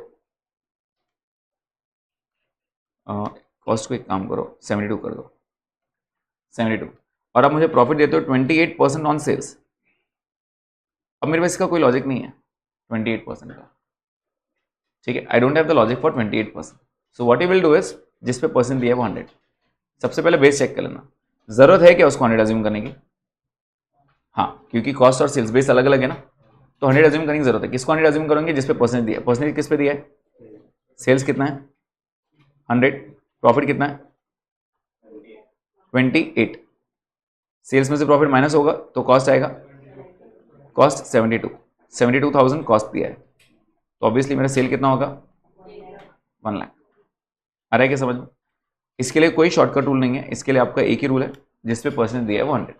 कॉस्ट को एक काम करो 72 कर दो, 72, और आप मुझे प्रॉफिट देते हो 28% ऑन सेल्स। अब मेरे पास इसका कोई लॉजिक नहीं है 28% का। ठीक है, I don't have the logic for 28%। So what you will do is, जिस पे परसेंट दिया है वो 100, सबसे पहले बेस चेक कर लेना। जरूरत है क्या उसको 100 अज्यूम करने की? हाँ, क्योंकि कॉस्ट और सेल्स बेस अलग अलग है ना, तो 100 अज्यूम करने की जरूरत है। किसको 100 अज्यूम करेंगे? जिस पे परसेंट दिया है। परसेंटेज किस पे दिया है? सेल्स कितना है? 100। प्रॉफिट कितना है? 28। सेल्स में से प्रॉफिट माइनस होगा तो कॉस्ट आएगा, कॉस्ट 72,000 कॉस्ट दिया है, तो ऑब्वियसली मेरा सेल कितना होगा? 1 लाख। आ रहा है क्या समझ में? इसके लिए कोई शॉर्टकट रूल नहीं है, इसके लिए आपका एक ही रूल है, जिस पे परसेंटेज दिया है वो 100।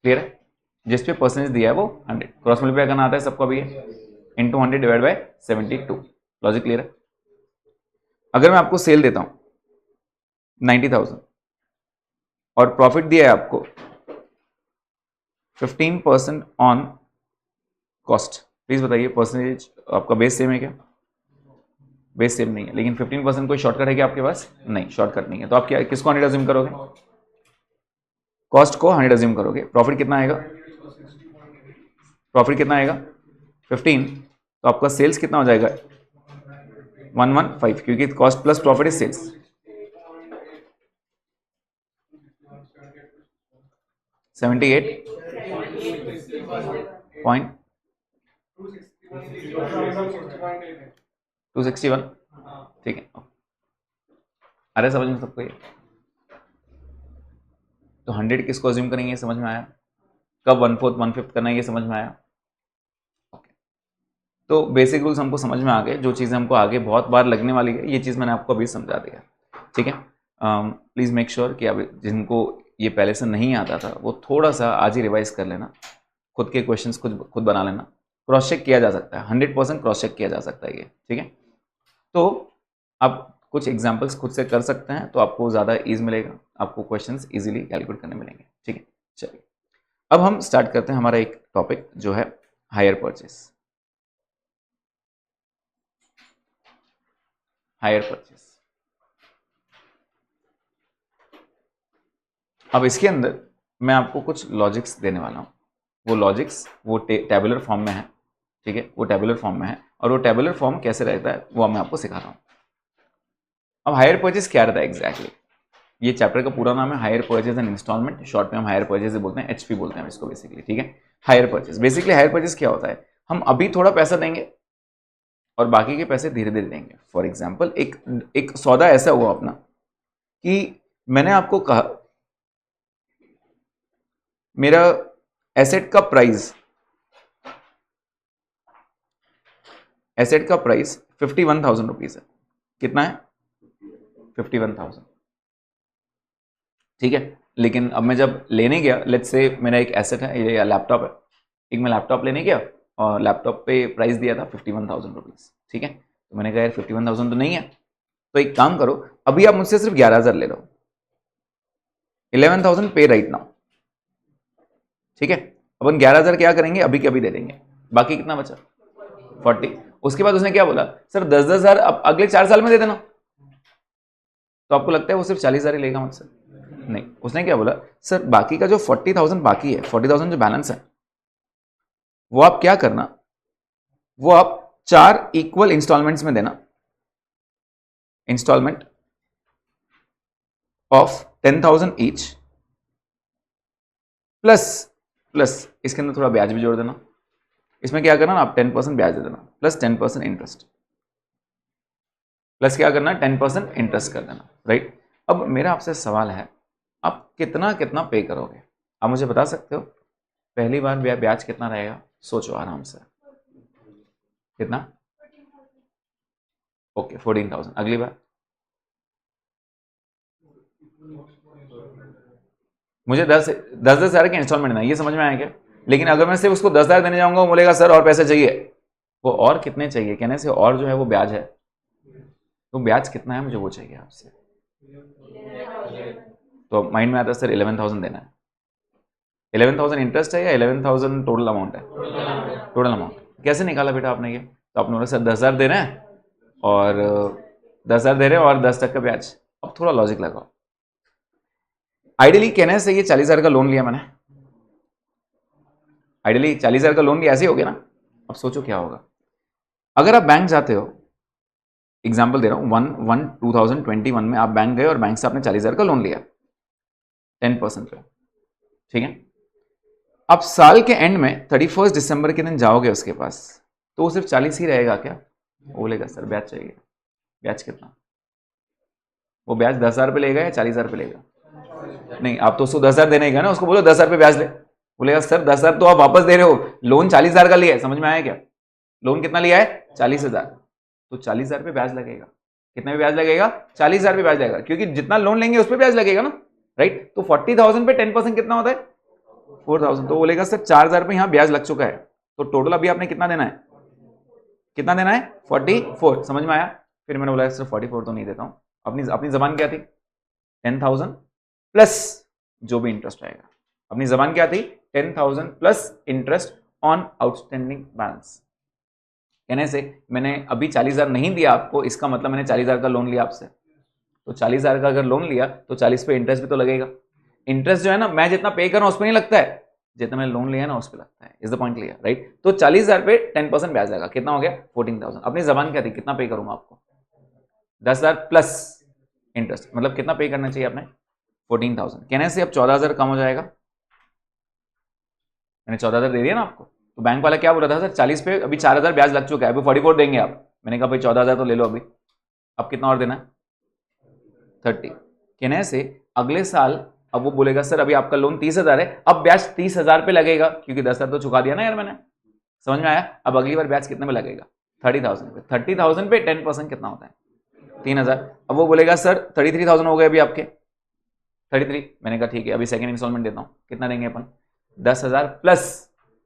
क्लियर है? जिस पे परसेंटेज दिया है वो 100, क्रॉस मल्टीप्लाई करना आता है सबको अभी, into 100 divide by 72। Logic clear है? अगर मैं आपको सेल देता हूं 90,000 और प्रॉफिट दिया है आपको 15% ऑन कॉस्ट प्लीज बताइए, परसेंटेज आपका बेस सेम है क्या? बेस सेम नहीं है, लेकिन 15% कोई शॉर्टकट है क्या आपके पास? नहीं, शॉर्टकट नहीं है। तो आप क्या किसको 100 अज्यूम करोगे? कॉस्ट को 100 अज्यूम करोगे। प्रॉफिट कितना आएगा? प्रॉफिट कितना आएगा? 15। तो आपका सेल्स कितना हो जाएगा? 115, क्योंकि cost plus profit is sales. 78 point 261, ठीक है। अरे समझ में सबको ये? तो 100 किसको अज्यूम करेंगे, ये समझ में आया? कब 1/4 1/5 करना है, ये समझ में आया? ओके, तो बेसिक रूल्स हमको समझ में आ गए। जो चीज़ें हमको आगे बहुत बार लगने वाली है, ये चीज़ मैंने आपको अभी समझा दिया, ठीक है। प्लीज़ मेक श्योर कि अब जिनको ये पहले से नहीं आता था वो थोड़ा सा आज ही रिवाइज कर लेना, खुद के क्वेश्चंस खुद बना लेना। क्रॉस चेक किया जा सकता है, 100% क्रॉस चेक किया जा सकता है ये, ठीक है। तो आप कुछ एग्जाम्पल्स खुद से कर सकते हैं तो आपको ज़्यादा ईज मिलेगा, आपको क्वेश्चंस इजीली कैलकुलेट करने मिलेंगे, ठीक है। चलिए अब हम स्टार्ट करते हैं हमारा एक टॉपिक जो है हायर परचेस। हायर परचेस, अब इसके अंदर मैं आपको कुछ लॉजिक्स देने वाला हूँ। वो लॉजिक्स वो टेबुलर फॉर्म में है, ठीक है, वो टेबुलर फॉर्म में है। और वो टेबुलर फॉर्म कैसे रहता है वो मैं आपको सिखा रहा हूँ। अब हायर परचेस क्या रहता है एग्जैक्टली? ये चैप्टर का पूरा नाम है hire purchase and instalment, short में हम हायर परचेज बोलते हैं, एचपी बोलते हैं इसको बेसिकली, ठीक है। Hire purchase, basically hire purchase क्या होता है? हम अभी थोड़ा पैसा देंगे और बाकी के पैसे धीरे धीरे देंगे। फॉर एग्जाम्पल एक सौदा ऐसा हुआ अपना कि मैंने आपको कहा मेरा एसेट का प्राइस 51,000 रुपीज है। कितना है? 51,000, ठीक है। लेकिन अब मैं जब लेने गया, लेट्स से मेरा एक एसेट है, ये लैपटॉप है, एक मैं लैपटॉप लेने गया और लैपटॉप पे प्राइस दिया था 51,000 रुपीज, ठीक है। तो मैंने कहा यार 51,000 तो नहीं है, तो एक काम करो, अभी आप मुझसे सिर्फ 11,000 ले लो, 11,000 पे राइट नाउ, ठीक है। अपन 11,000 क्या करेंगे, अभी के अभी दे देंगे, बाकी कितना बचा? 40। उसके बाद उसने क्या बोला, सर 10,000 अब अगले 4 साल में दे देना। तो आपको लगता है वो सिर्फ 40,000 ही लेगा मुझसे? नहीं, उसने क्या बोला, सर बाकी का जो 40,000 बाकी है, 40,000 जो बैलेंस है, वो आप क्या करना, वो आप 4 इक्वल इंस्टॉलमेंट्स में देना, इंस्टॉलमेंट ऑफ 10,000 ईच, प्लस इसके अंदर थोड़ा ब्याज भी जोड़ देना। इसमें क्या करना ना, आप 10% ब्याज दे देना प्लस 10% इंटरेस्ट, प्लस क्या करना, 10% इंटरेस्ट कर देना, राइट। अब मेरा आपसे सवाल है, आप कितना कितना पे करोगे? आप मुझे बता सकते हो? पहली बार ब्याज कितना रहेगा? सोचो आराम से, कितना? ओके 14,000। अगली बार मुझे 10,000 के इंस्टॉलमेंट देना, ये समझ में आया क्या? लेकिन अगर मैं सिर्फ उसको 10,000 देने जाऊंगा, वो बोलेगा सर और पैसे चाहिए। वो और कितने चाहिए कहने से और जो है वो ब्याज है, तो ब्याज कितना है मुझे वो चाहिए आपसे। तो माइंड में आता है सर 11,000 देना है। 11,000 इंटरेस्ट है या 11,000 टोटल अमाउंट है? टोटल अमाउंट कैसे निकाला बेटा आपने ये? तो आपने बोला सर 10,000 दे रहे हैं और 10,000 दे रहे हैं और 10 तक का ब्याज। अब थोड़ा लॉजिक लगाओ, आइडियली कहने से ये 40,000 का लोन लिया मैंने, आइडियली 40,000 का लोन लिया, ऐसे ही हो गया ना। अब सोचो क्या होगा अगर आप बैंक जाते हो, एग्जाम्पल दे रहा हूँ, 1/1/2021 में आप बैंक गए और बैंक से आपने 40,000 का लोन लिया 10% पे, ठीक है। अब साल के एंड में 31 दिसंबर के दिन जाओगे उसके पास, तो वो सिर्फ 40 ही रहेगा क्या? वो बोलेगा सर ब्याज चाहिए। ब्याज कितना? वो ब्याज 10,000 पे लेगा या 40,000 पे लेगा? नहीं, आप तो उसको 10,000 देने का ना, उसको बोलो 10,000 पे ब्याज ले, बोलेगा सर 10,000 तो आप वापस दे रहे हो, लोन 40,000 का लिया है। समझ में आया क्या? लोन कितना लिया है? 40,000, तो 40,000 पे ब्याज लगेगा। कितने पे ब्याज लगेगा? 40,000 पे ब्याज लगेगा, क्योंकि जितना लोन लेंगे उस पर ब्याज लगेगा ना, राइट। तो 40,000 पे 10% कितना होता है? 4,000। तो बोलेगा सर 4,000 पे यहाँ ब्याज लग चुका है, तो टोटल अभी आपने कितना देना है? कितना देना है? 44। समझ में आया? फिर मैंने बोला सर 44 तो नहीं देता हूँ। अपनी जबान क्या थी? 10,000 प्लस जो भी इंटरेस्ट आएगा। अपनी जबान क्या थी? 10,000 plus interest on outstanding balance. कहने से मैंने अभी 40,000 नहीं दिया आपको, इसका मतलब मैंने 40,000 का लोन लिया आपसे, तो 40,000 का अगर लोन लिया तो 40 पे इंटरेस्ट भी तो लगेगा। इंटरेस्ट जो है ना, मैं जितना पे कर रहा हूं उस पर नहीं लगता है, जितना मैंने लोन लिया ना उस पर लगता है। Is the point clear, right? तो 40,000 पे 10% ब्याज लगा, कितना हो गया? 14,000। अपनी जबान क्या थी, कितना पे करूंगा आपको? 10,000 प्लस इंटरेस्ट, मतलब कितना पे करना चाहिए आपने? 14,000। कहने से अब 14,000 कम हो जाएगा, मैंने 14,000 दे दिया ना आपको, तो बैंक वाला क्या बोल रहा था? सर 40 पे अभी 4,000 ब्याज लग चुका है, अभी 44 देंगे आप। मैंने कहा भाई 14,000 तो ले लो अभी, अब कितना और देना है? 30। कहने से अगले साल अब वो बोलेगा सर अभी आपका लोन 30,000 है, अब ब्याज 30,000 पे लगेगा, क्योंकि 10,000 तो चुका दिया ना यार मैंने। समझ में आया? अब अगली बार ब्याज कितने में लगेगा? 30,000 पे। 30,000 पे 10% कितना होता है? 3,000। अब वो बोलेगा सर 33,000 हो गए अभी आपके, 33। मैंने कहा ठीक है, अभी सेकंड इंस्टॉलमेंट देता हूँ। कितना देंगे अपन? 10,000 प्लस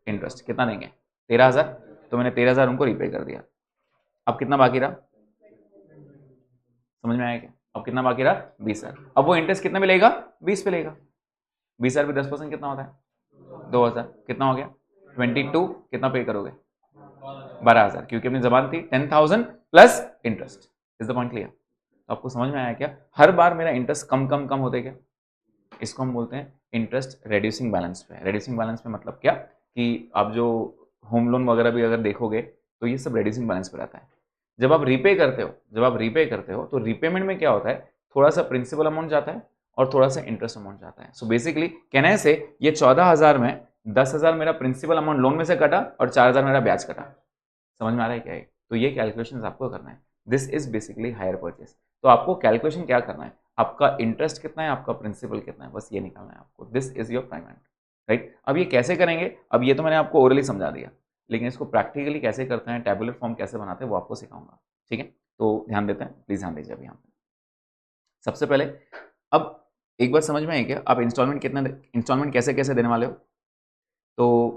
इंटरेस्ट, कितना देंगे? 13,000। तो मैंने 13,000 उनको रीपे कर दिया। अब कितना बाकी रहा? समझ में आया क्या? अब कितना बाकी रहा? 20,000। अब वो इंटरेस्ट कितने पे लेगा? 20 पे लेगा। 20,000 पे 10% कितना होता है? 2,000। कितना हो गया? 22। कितना पे करोगे? 12,000, क्योंकि अपनी जबान थी 10,000 plus interest. Is the point clear? तो आपको समझ में आया क्या? हर बार मेरा इंटरेस्ट कम कम कम होते क्या? इसको हम बोलते हैं इंटरेस्ट रेड्यूसिंग बैलेंस पे। रेड्यूसिंग बैलेंस पे मतलब क्या कि आप जो होम लोन वगैरह भी अगर देखोगे तो ये सब रेड्यूसिंग बैलेंस पे रहता है। जब आप रीपे करते हो तो रीपेमेंट में क्या होता है? थोड़ा सा प्रिंसिपल अमाउंट जाता है और थोड़ा सा इंटरेस्ट अमाउंट जाता है। सो बेसिकली कहने से ये 14,000 में 10,000 मेरा प्रिंसिपल अमाउंट लोन में से कटा और 4,000 मेरा ब्याज कटा। समझ में आ रहा है क्या है? तो ये कैलकुलेशन आपको करना है। This is basically hire purchase. तो आपको कैलकुलेशन क्या करना है? आपका इंटरेस्ट कितना है, आपका प्रिंसिपल कितना है, बस ये निकालना है आपको। This is your payment, right? अब ये कैसे करेंगे? अब ये तो मैंने आपको ओरली समझा दिया, लेकिन इसको प्रैक्टिकली कैसे करते हैं, टेबुलर फॉर्म कैसे बनाते हैं, वो आपको सिखाऊंगा। ठीक है, तो ध्यान देते हैं, प्लीज ध्यान दीजिए। अभी यहाँ पे सबसे पहले अब एक बार समझ में है क्या, आप इंस्टॉलमेंट कैसे कैसे देने वाले हो? तो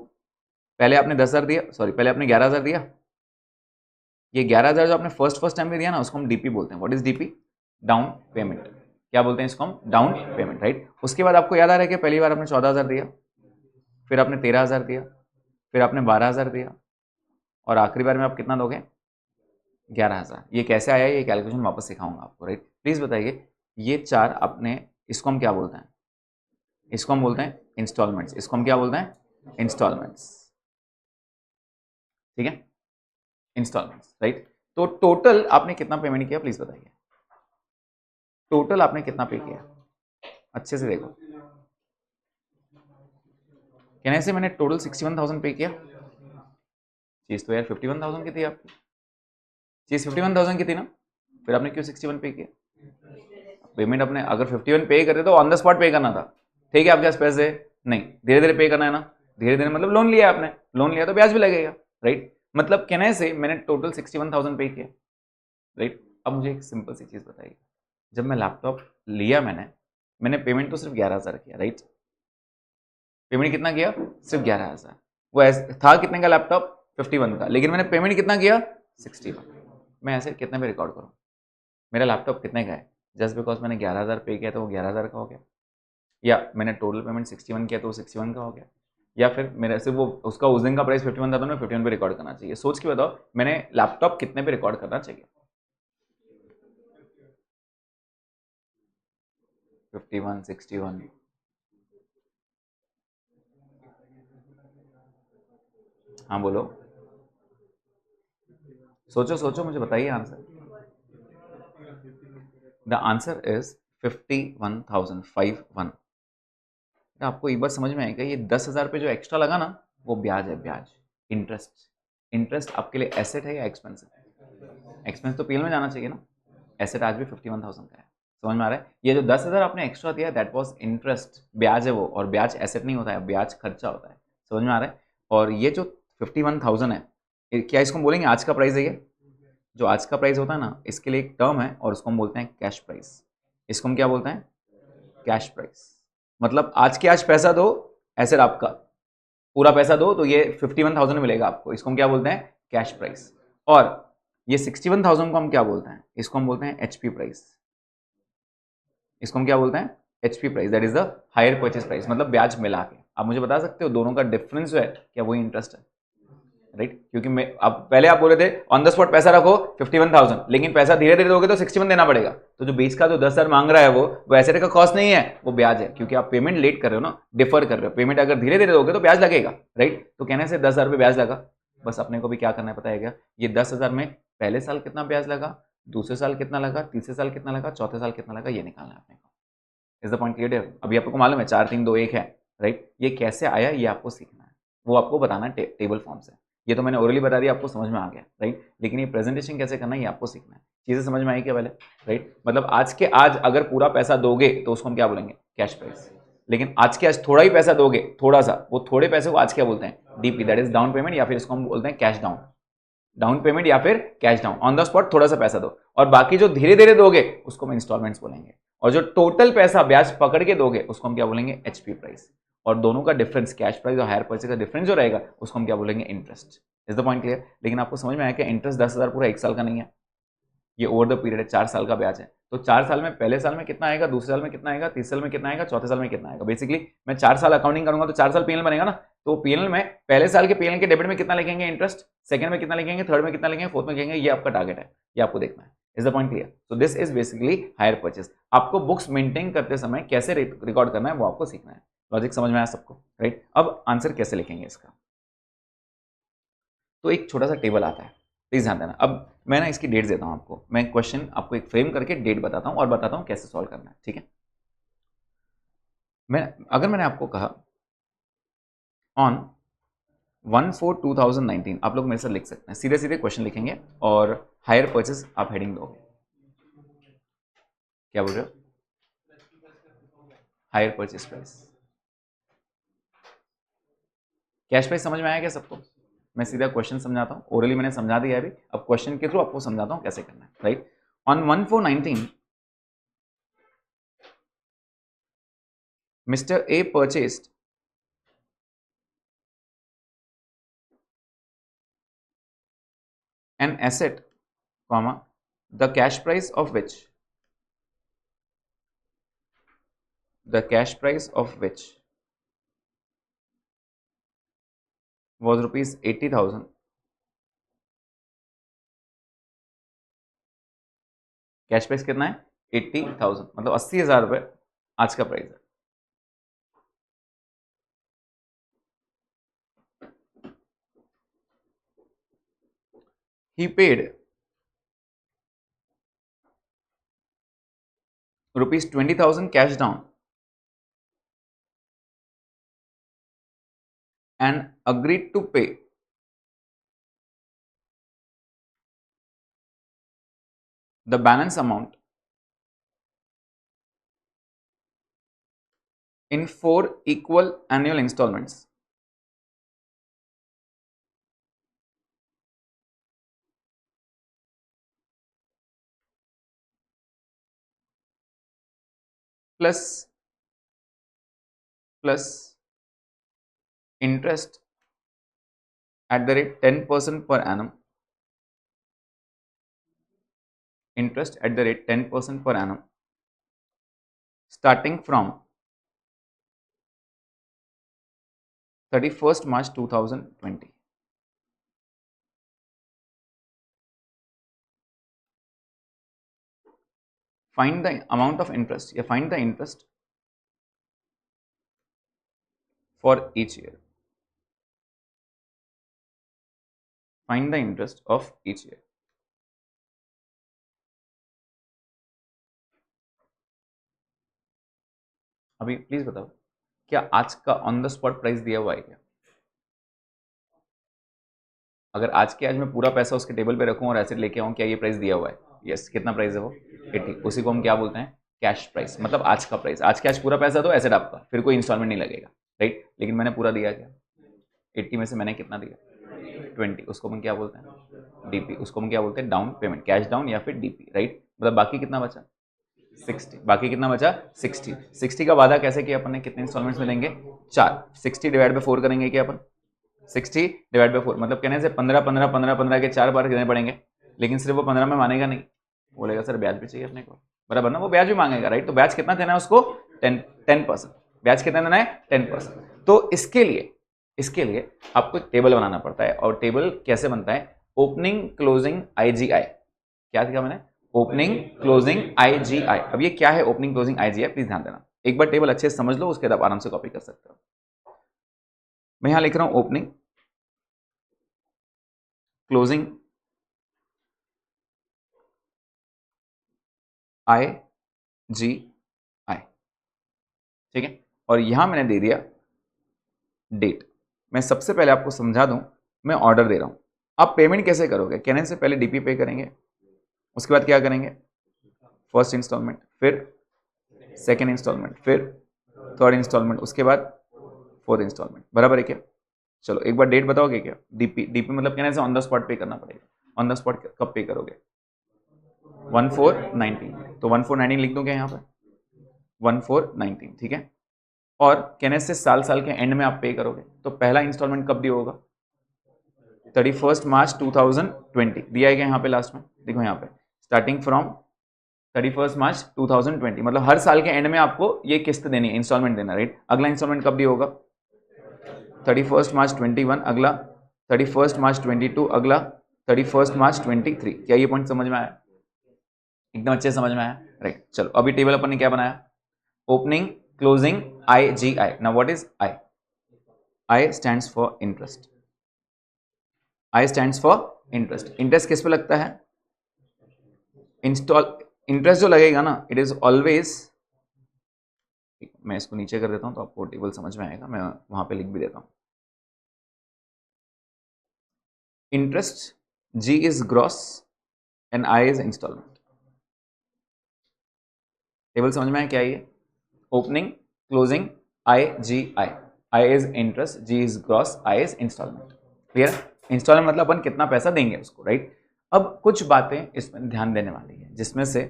पहले आपने 10,000 दिया, सॉरी पहले आपने 11,000 दिया। ये 11,000 जो आपने फर्स्ट टाइम में दिया ना, उसको हम डीपी बोलते हैं। What is DP? Down payment. क्या बोलते हैं इसको हम? Down payment, right? उसके बाद आपको याद आ रहा है कि पहली बार आपने 14,000 दिया, फिर आपने 13,000 दिया, फिर आपने 12,000 दिया, और आखिरी बार में आप कितना दोगे? 11,000। ये कैसे आया, ये कैलकुलेशन वापस सिखाऊंगा आपको, राइट? प्लीज बताइए, ये चार आपने, इसको हम क्या बोलते हैं? इसको हम बोलते हैं इंस्टॉलमेंट्स। इसको हम क्या बोलते हैं? इंस्टॉलमेंट्स। ठीक है, इंस्टॉलमेंट्स, राइट? तो टोटल आपने कितना पेमेंट किया, प्लीज बताइए। टोटल आपने कितना पे किया? अच्छे से देखो, कहने से मैंने टोटल 61,000 पे किया। चीज तो यार 51,000 की थी आपकी, चीज 51,000 की थी ना, फिर आपने क्यों 61 पे किया? पेमेंट अपने अगर 51 पे करते तो ऑन द स्पॉट पे करना था। ठीक है, आपके पास पैसे नहीं, धीरे धीरे पे करना है ना। धीरे धीरे मतलब लोन लिया आपने, लोन लिया तो ब्याज भी लगेगा, राइट? मतलब कहने से मैंने टोटल 61,000 पे किया, राइट? अब मुझे एक सिंपल सी चीज बताइए, जब मैं लैपटॉप लिया मैंने पेमेंट तो सिर्फ 11,000 किया, राइट? पेमेंट कितना किया? सिर्फ 11,000। वो ऐसे था कितने का लैपटॉप? 51 का, लेकिन मैंने पेमेंट कितना किया? 61। मैं ऐसे कितने पे रिकॉर्ड करूँ? मेरा लैपटॉप कितने का है? जस्ट बिकॉज मैंने 11,000 पे किया तो वो 11,000 का हो गया, या मैंने टोटल पेमेंट 61 किया तो वो 61 का हो गया, या फिर मेरे सिर्फ वो उसका उस दिन का प्राइस 51 था तो मैं 51 पे रिकॉर्ड करना चाहिए? सोच के बताओ, मैंने लैपटॉप कितने पे रिकॉर्ड करना चाहिए? 51, 61? हाँ बोलो, सोचो सोचो, मुझे बताइए आंसर। The answer is 51,051। आपको एक बार समझ में आएगा, ये 10,000 पे जो एक्स्ट्रा लगा ना, वो ब्याज है, ब्याज, इंटरेस्ट। इंटरेस्ट आपके लिए एसेट है या एक्सपेंस है? एक्सपेंस तो पीएल में जाना चाहिए ना। एसेट आज भी 51,000 का है। समझ में आ रहा है? ये जो 10,000 आपने एक्स्ट्रा दिया, दैट वाज इंटरेस्ट, ब्याज है वो, और ब्याज एसेट नहीं होता है, ब्याज खर्चा होता है। समझ में आ रहा है? और ये जो 51,000 है, क्या इसको हम बोलेंगे आज का प्राइस है? ये जो आज का प्राइस होता है ना, इसके लिए एक टर्म है और उसको हम बोलते हैं कैश प्राइस। इसको हम क्या बोलते हैं? Cash price. मतलब आज के आज पैसा दो, एसेट आपका, पूरा पैसा दो तो ये 51,000 मिलेगा आपको। इसको हम क्या बोलते हैं? Cash price. और ये 61,000 को हम क्या बोलते हैं? इसको हम बोलते हैं एचपी प्राइस। इसको हम क्या बोलते हैं? HP price, that is the hire purchase price, मतलब ब्याज मिला के। आप मुझे बता सकते हो दोनों का डिफरेंस जो है क्या वही इंटरेस्ट है, राइट? क्योंकि मैं अब पहले आप बोले थे ऑन द स्पॉट पैसा रखो 51,000, लेकिन पैसा धीरे धीरे दोगे तो 61 देना पड़ेगा। तो जो बीच का जो 10,000 मांग रहा है वो एसेट का कॉस्ट नहीं है, वो ब्याज है, क्योंकि आप पेमेंट लेट कर रहे हो ना, डिफर कर रहे हो। पेमेंट अगर धीरे धीरे दोगे तो ब्याज लगेगा, राइट? तो कहने से 10,000 रुपये ब्याज लगा। बस अपने को भी क्या करना है पता है क्या? ये 10,000 में पहले साल कितना ब्याज लगा, दूसरे साल कितना लगा, तीसरे साल कितना लगा, चौथे साल कितना लगा, ये निकालना है अपने को। Is the point clear? अभी आपको मालूम है 4 3 2 1 है, राइट? ये कैसे आया ये आपको सीखना है, वो आपको बताना है टेबल फॉर्म से। ये तो मैंने ओरली बता दिया, आपको समझ में आ गया, राइट? लेकिन ये प्रेजेंटेशन कैसे करना है ये आपको सीखना है। चीजें समझ में आई क्या पहले, राइट? मतलब आज के आज अगर पूरा पैसा दोगे तो उसको हम क्या बोलेंगे? Cash price. लेकिन आज के आज थोड़ा ही पैसा दोगे, थोड़ा सा, वो थोड़े पैसे को आज क्या बोलते हैं? DP, that is down payment, या फिर इसको हम बोलते हैं कैश डाउन। डाउन पेमेंट या फिर cash down, on the spot थोड़ा सा पैसा दो, और बाकी जो धीरे धीरे दोगे उसको हम इंस्टॉलमेंट्स बोलेंगे, और जो टोटल पैसा ब्याज पकड़ के दोगे उसको हम क्या बोलेंगे? HP price. और दोनों का डिफरेंस, कैश प्राइस और हायर परचेज का डिफरेंस जो रहेगा उसको हम क्या बोलेंगे? Interest. Is the point clear? लेकिन आपको समझ में आया कि इंटरेस्ट 10,000 पूरा 1 साल का नहीं है, ये ओवर द पीरियड है, 4 साल का ब्याज है। तो 4 साल में पहले साल में कितना आएगा, दूसरे साल में कितना आएगा, तीसरे साल में कितना आएगा, चौथे साल में कितना आएगा। बेसिकली मैं 4 साल अकाउंटिंग करूंगा तो 4 साल पीएनएल बनेगा ना, तो पीएनएल में पहले साल के पीएनएल के डेबिट में कितना लिखेंगे? इंटरेस्ट। सेकंड में कितना लिखेंगे, थर्ड में कितना लिखेंगे, फोर्थ में लिखेंगे, ये आपका टारगेट है, ये आपको देखना है। Is the point clear? So this is basically hire purchase. आपको बुक्स मेंटेन करते समय कैसे रिकॉर्ड करना है वो आपको सीखना है। लॉजिक समझ में आया सबको, राइट? अब आंसर कैसे लिखेंगे इसका, तो एक छोटा सा टेबल आता है, प्लीज ध्यान देना। अब मैं ना इसकी डेट देता हूं आपको, मैं क्वेश्चन आपको एक फ्रेम करके डेट बताता हूं और बताता हूं कैसे सॉल्व करना है, ठीक है? अगर मैंने आपको कहा ऑन 1/4/2019, आप लोग मेरे साथ लिख सकते हैं, सीधे सीधे क्वेश्चन लिखेंगे और हायर परचेज आप हेडिंग दोगे। क्या बोल रहे हो? Hire purchase price. Cash price समझ में आया क्या सबको? मैं सीधा क्वेश्चन समझाता हूँ, ओरली मैंने समझा दिया अभी, अब क्वेश्चन के थ्रू आपको समझाता हूँ कैसे करना है, right? On 1/4/19 mister A purchased an asset, comma, the cash price of which was rupees 80,000. Cash price कितना है? 80,000, मतलब 80,000 रुपए आज का प्राइस है। He paid rupees 20,000 cash down and agreed to pay the balance amount in 4 equal annual installments. Plus interest at the rate 10% per annum. Interest at the rate 10% per annum starting from 31st March 2020. Find the amount of interest, या find the interest for each year. Find the interest of each year. अभी please बताओ, क्या आज का on the spot price दिया हुआ है क्या? अगर आज के आज मैं पूरा पैसा उसके टेबल पे रखूं और एसेट लेके आऊं, क्या ये प्राइस दिया हुआ है? यस। कितना प्राइस है वो? 80। उसी को हम क्या बोलते हैं? Cash price. मतलब आज का प्राइस, आज के आज पूरा पैसा दो, एसेट आपका, फिर कोई इंस्टॉलमेंट नहीं लगेगा, राइट? लेकिन मैंने पूरा दिया क्या? 80 में से मैंने कितना दिया? 20। उसको हम क्या बोलते हैं? डीपी। उसको हम क्या बोलते हैं? डाउन पेमेंट, कैश डाउन या फिर डीपी, राइट? मतलब बाकी कितना बचा? 60। बाकी कितना बचा? 60। 60 का वादा कैसे किया अपन ने? कितने इंस्टॉलमेंट्स मिलेंगे? 4। 60 डिवाइड बाय 4 करेंगे क्या अपन? 60 डिवाइड बाय 4, मतलब कहने से 15 15 15 15 के 4 बार कितने पड़ेंगे? लेकिन सिर्फ वो 15 में मानेगा नहीं, बोलेगा सर ब्याज भी चाहिए अपने को, बराबर ना? वो ब्याज भी मांगेगा, राइट? तो ब्याज कितना देना है उसको? 10%। ब्याज कितना देना है? 10%। तो इसके लिए आपको एक टेबल बनाना पड़ता है, और टेबल कैसे बनता है? Opening closing IGI। क्या दिया मैंने? Opening closing IGI। अब ये क्या है ओपनिंग क्लोजिंग IGI, प्लीज ध्यान देना। एक बार टेबल अच्छे से समझ लो, उसके बाद आप आराम से कॉपी कर सकते हो। मैं यहां लिख रहा हूं ओपनिंग क्लोजिंग IGI, ठीक है। और यहां मैंने दे दिया डेट। मैं सबसे पहले आपको समझा दूं, मैं ऑर्डर दे रहा हूं। आप पेमेंट कैसे करोगे? कहने से पहले डीपी पे करेंगे, उसके बाद क्या करेंगे? फर्स्ट इंस्टॉलमेंट, फिर सेकेंड इंस्टॉलमेंट, फिर थर्ड इंस्टॉलमेंट, उसके बाद फोर्थ इंस्टॉलमेंट। बराबर है क्या? चलो एक बार डेट बताओगे क्या? डीपी मतलब कहने से ऑन द स्पॉट पे करना पड़ेगा। ऑन द स्पॉट कब पे करोगे? 1419, तो 1419 लिख दूं क्या यहाँ पे? 1419, ठीक है। और कहने से साल के एंड में आप पे करोगे, तो पहला इंस्टॉलमेंट कब दिया होगा? 31 मार्च 2020 दिया है क्या यहाँ पे लास्ट में? देखो यहाँ पे स्टार्टिंग फ्रॉम 31 मार्च 2020, मतलब हर साल के एंड में आपको ये किस्त देनी है, इंस्टॉलमेंट देना, राइट। अगला इंस्टॉलमेंट कब दिया होगा? 31 मार्च 21, अगला 31 मार्च 22, अगला 31 मार्च 23। क्या ये पॉइंट समझ में आया? एकदम अच्छे से समझ में आया, राइट। चलो अभी टेबल अपन ने क्या बनाया? Opening closing IGI। Now what is I? I stands for interest. I stands for interest. Interest किस पे लगता है? इंटरेस्ट जो लगेगा ना, इट इज ऑलवेज, मैं इसको नीचे कर देता हूं तो आपको टेबल समझ में आएगा, मैं वहां पे लिख भी देता हूं। Interest G is gross and I is instalment. Table समझ में आया क्या ये? Opening closing IGI। I is interest, G is gross, I is instalment. Clear? Instalment मतलब अपन कितना पैसा देंगे उसको, राइट। अब कुछ बातें इसमें ध्यान देने वाली है, जिसमें से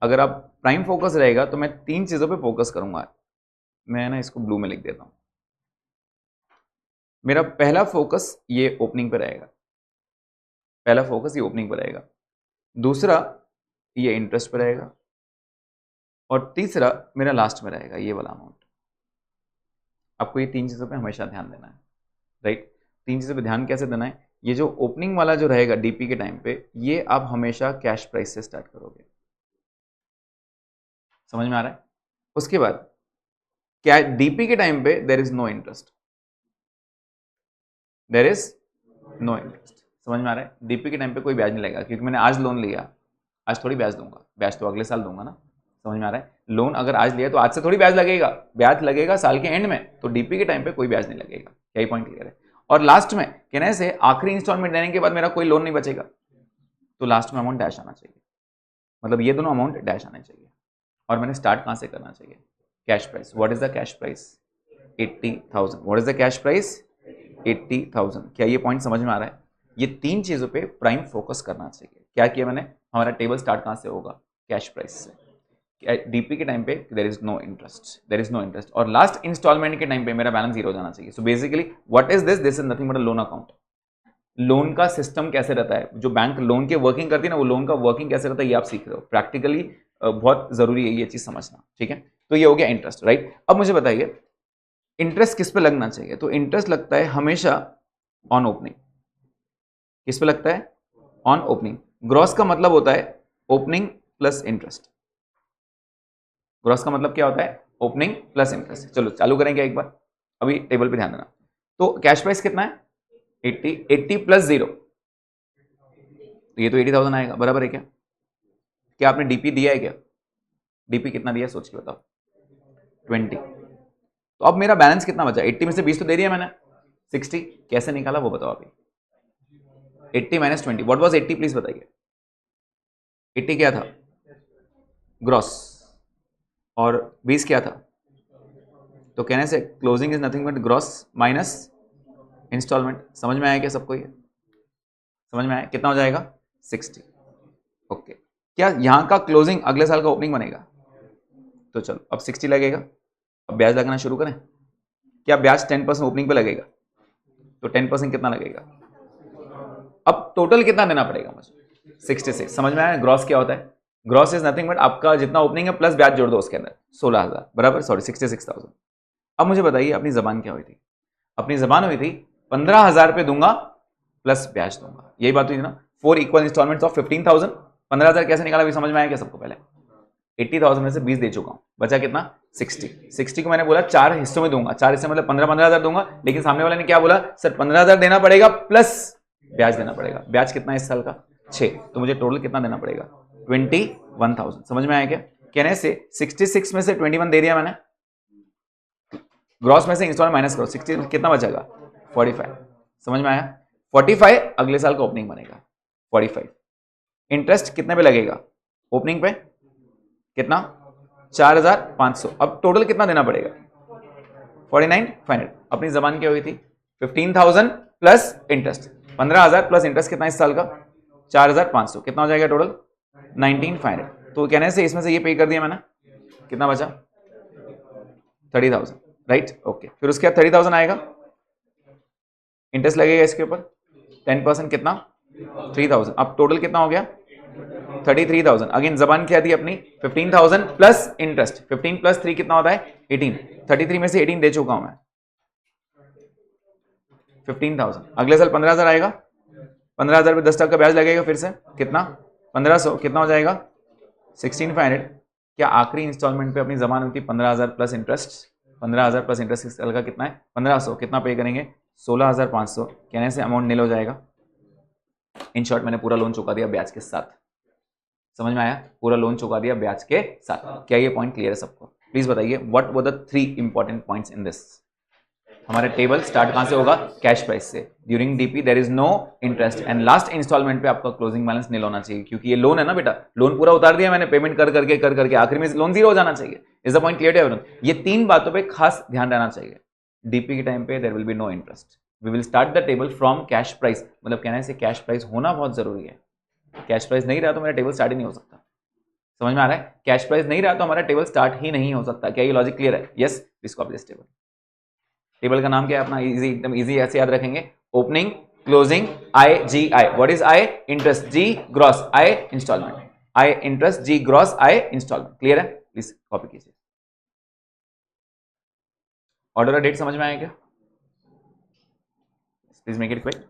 अगर आप प्राइम फोकस रहेगा तो मैं 3 चीजों पे फोकस करूंगा। मैं ना इसको ब्लू में लिख देता हूं। मेरा पहला फोकस ये ओपनिंग पे रहेगा, पहला फोकस ये ओपनिंग पे रहेगा। दूसरा ये इंटरेस्ट पे रहेगा, और तीसरा मेरा लास्ट में रहेगा ये वाला अमाउंट। आपको ये 3 चीजों पे हमेशा ध्यान देना है, राइट। 3 चीजों पे ध्यान कैसे देना है? ये जो ओपनिंग वाला जो रहेगा डीपी के टाइम पे, ये आप हमेशा कैश प्राइस से स्टार्ट करोगे। समझ में आ रहा है? उसके बाद क्या डीपी के टाइम पे there is no interest, there is no interest. समझ में आ रहा है? डीपी के टाइम पे कोई ब्याज नहीं लगेगा, क्योंकि मैंने आज लोन लिया, आज थोड़ी ब्याज दूंगा, ब्याज तो अगले साल दूंगा ना। समझ में आ रहा है? लोन अगर आज लिया तो आज से थोड़ी ब्याज लगेगा, ब्याज लगेगा साल के एंड में। तो डीपी के टाइम पे कोई ब्याज नहीं लगेगा। यही पॉइंट क्लियर है? और लास्ट में कहने से आखिरी इंस्टॉलमेंट देने के बाद मेरा कोई लोन नहीं बचेगा, तो लास्ट में अमाउंट डैश आना चाहिए, मतलब ये दोनों अमाउंट डैश आने चाहिए। और मैंने स्टार्ट कहां से करना चाहिए? Cash price. What is the cash price? 80,000। What is the cash price? 80,000। क्या ये पॉइंट समझ में आ रहा है? ये 3 चीजों पे प्राइम फोकस करना चाहिए। क्या किया मैंने? हमारा टेबल स्टार्ट कहां से होगा? कैश प्राइस से। डीपी के टाइम पे there is no interest, there is no interest, और लास्ट इंस्टॉलमेंट के टाइम पे मेरा बैलेंस 0 हो जाना चाहिए। So basically what is this? This is nothing but a loan account. Loan का सिस्टम कैसे रहता है, जो बैंक लोन के वर्किंग करती है ना, वो लोन का वर्किंग कैसे रहता है ये आप सीख रहे हो प्रैक्टिकली। बहुत जरूरी है ये चीज समझना, ठीक है। तो ये हो गया इंटरेस्ट, राइट। अब मुझे बताइए इंटरेस्ट किस पे लगना चाहिए? तो इंटरेस्ट लगता है हमेशा ऑन ओपनिंग। किस पे लगता है? On opening. ग्रॉस का मतलब होता है ओपनिंग प्लस इंटरेस्ट। ग्रॉस का मतलब क्या होता है? Opening plus interest. चलो चालू करेंगे एक बार, अभी टेबल पे ध्यान देना। तो कैश प्राइस कितना है? 80, 80 प्लस 0, तो ये तो 80,000 आएगा। बराबर है क्या? क्या आपने डीपी दिया है क्या? डीपी कितना दिया सोच के बताओ? 20। तो अब मेरा बैलेंस कितना बचा? 80 में से 20 तो दे दिया मैंने, 60 कैसे निकाला वो बताओ अभी? 80 माइनस 20, व्हाट वाज 80 प्लीज बताइए? 80 क्या था? ग्रॉस, और 20 क्या था? तो कहने से closing is nothing but gross minus installment. समझ में आया क्या सबको? ये समझ में आया? कितना हो जाएगा? 60। ओके। क्या यहां का क्लोजिंग अगले साल का ओपनिंग बनेगा? तो चलो अब 60 लगेगा। अब ब्याज लगाना शुरू करें। क्या ब्याज 10% ओपनिंग पे लगेगा? तो 10% कितना लगेगा? अब टोटल कितना देना पड़ेगा मुझे? 66। समझ में आया ग्रॉस क्या होता है? ग्रॉस इज नथिंग बट आपका जितना ओपनिंग है प्लस ब्याज जोड़ दो उसके अंदर, 16,000 बराबर, सॉरी 66,000। अब मुझे बताइए अपनी जबान क्या हुई थी? अपनी जबान हुई थी 15,000 रुपये दूंगा प्लस ब्याज दूंगा, यही बात हुई थी ना। 4 इक्वल इंस्टॉलमेंट्स ऑफ 15,000। 15,000 कैसे निकाला अभी समझ में आया क्या सबको? पहले 80,000 में से 20 दे चुका हूं, बचा कितना? 60 को मैंने बोला 4 हिस्सों में दूंगा, 4 हिस्से मतलब 15,000 दूंगा, लेकिन सामने वाले ने क्या बोला? सर 15,000 देना पड़ेगा प्लस ब्याज देना पड़ेगा। ब्याज कितना है इस साल का? 6। तो मुझे टोटल कितना देना पड़ेगा? 21,000। समझ में आया क्या? कहने से 66 में से 21 दे दिया मैंने, ग्रॉस में से इंस्टॉलमेंट माइनस करो, 60 कितना बचेगा? 45। समझ में आया? 45 अगले साल का ओपनिंग बनेगा 45। इंटरेस्ट कितने पे लगेगा ओपनिंग पे? कितना? 4,500। अब टोटल कितना देना पड़ेगा? 49,500। अपनी जबान क्या हुई थी? 15,000 प्लस इंटरेस्ट, 15,000 प्लस इंटरेस्ट कितना इस साल का? 4,500। कितना हो जाएगा टोटल? 19,500। तो कहने से इसमें से ये पे कर दिया मैंने, कितना बचा? 30,000, राइट? ओके, फिर उसके बाद 30,000 आएगा, इंटरेस्ट लगेगा इसके ऊपर 10%, कितना? 3,000। अब टोटल कितना हो गया? 33,000। अगेन जबान क्या थी अपनी? 15,000 प्लस इंटरेस्ट, 15 प्लस 3 कितना होता है? 18। 33 में से 18 दे चुका हूं मैं, 15,000। अगले साल 15,000 आएगा, 15,000 पे 10% ब्याज लगेगा, फिर से कितना? 1,500। कितना हो जाएगा? 16,500। क्या आखिरी इंस्टॉलमेंट पे अपनी जबान होती 15,000 प्लस इंटरेस्ट? 15,000 प्लस इंटरेस्ट इस साल का कितना है? 1,500। कितना पे करेंगे? 16,500। कहने से अमाउंट नील हो जाएगा। इन शॉर्ट मैंने पूरा लोन चुका दिया ब्याज के साथ। समझ में आया? पूरा लोन चुका दिया ब्याज के साथ। क्या ये पॉइंट क्लियर है सबको? प्लीज बताइए what were the 3 important points in this. हमारा टेबल स्टार्ट कहां से होगा? कैश प्राइस से। During DP there is no interest and last installment पे आपका क्लोजिंग बैलेंस नील होना चाहिए, क्योंकि ये लोन है ना बेटा, लोन पूरा उतार दिया मैंने, पेमेंट कर करके आखिर में लोन जीरो हो जाना चाहिए। Is the point clear to everyone? ये 3 बातों पे खास ध्यान रहना चाहिए। डीपी के टाइम पे there will be no interest. We will start the table from cash price, मतलब कहने से कैश प्राइस होना बहुत जरूरी है। कैश प्राइस नहीं रहा तो मेरा टेबल स्टार्ट ही नहीं हो सकता। समझ में आ रहा है? कैश प्राइस नहीं रहा तो हमारा टेबल स्टार्ट ही नहीं हो सकता। क्या ये लॉजिक क्लियर है? Yes, please copy this table. Table का नाम क्या है अपना? इजी, एकदम इजी, ऐसे याद रखेंगे। Opening, closing, I, G, I. What is I? Interest, G gross, I installment. I interest, G gross, I installment. Clear है? प्लीज कॉपी कीजिए। ऑर्डर डेट समझ में आया क्या? Please make it quick.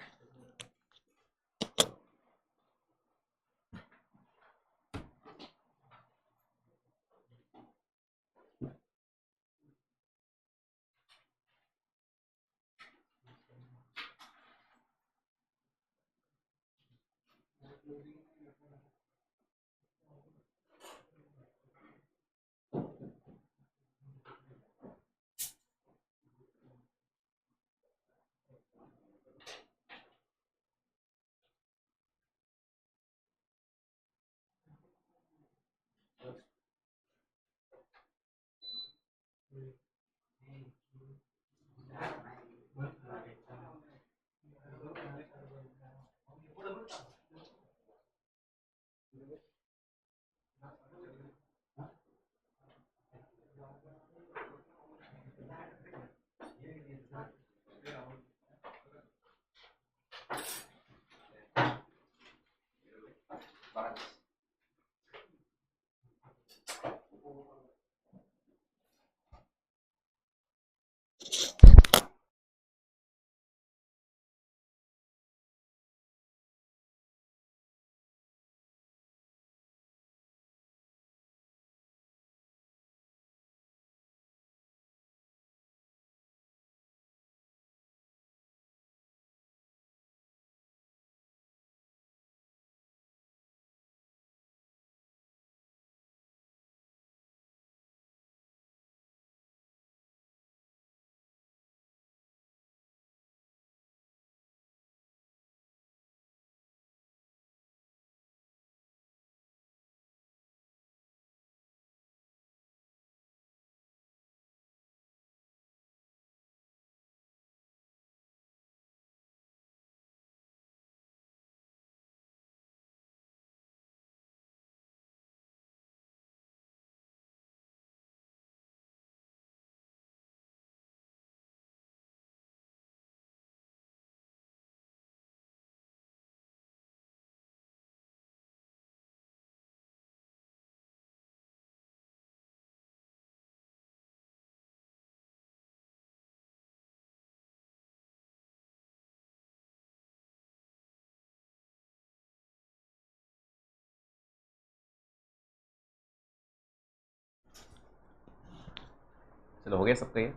चलो हो गया सबका ये।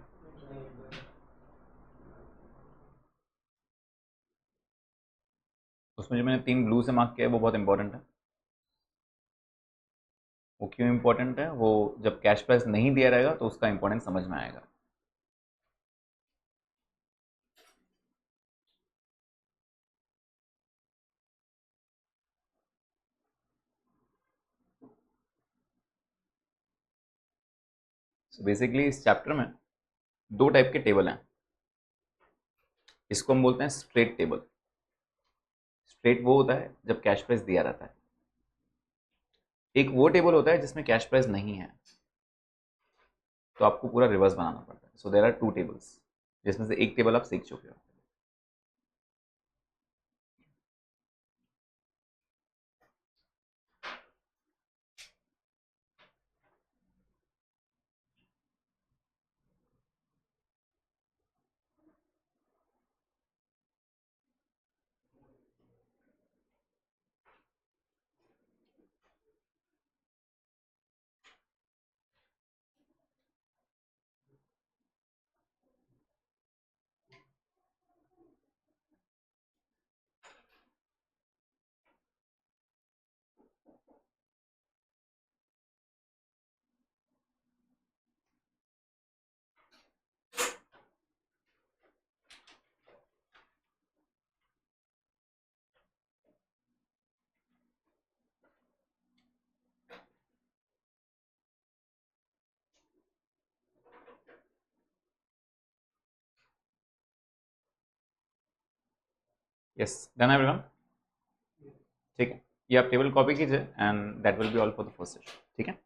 उसमें जो मैंने 3 ब्लू से मार्क किया है वो बहुत इंपॉर्टेंट है। वो क्यों इंपॉर्टेंट है, वो जब कैश प्राइस नहीं दिया रहेगा तो उसका इंपॉर्टेंस समझ में आएगा। सो बेसिकली इस चैप्टर में 2 टाइप के टेबल हैं। इसको हम बोलते हैं स्ट्रेट टेबल। स्ट्रेट वो होता है जब कैश प्राइस दिया रहता है। एक वो टेबल होता है जिसमें कैश प्राइस नहीं है, तो आपको पूरा रिवर्स बनाना पड़ता है। सो देयर आर 2 टेबल्स, जिसमें से एक टेबल आप सीख चुके हो। Yes, done everyone. ठीक है, ये आप टेबल कॉपी कीजिए and that will be all for the first session. ठीक है।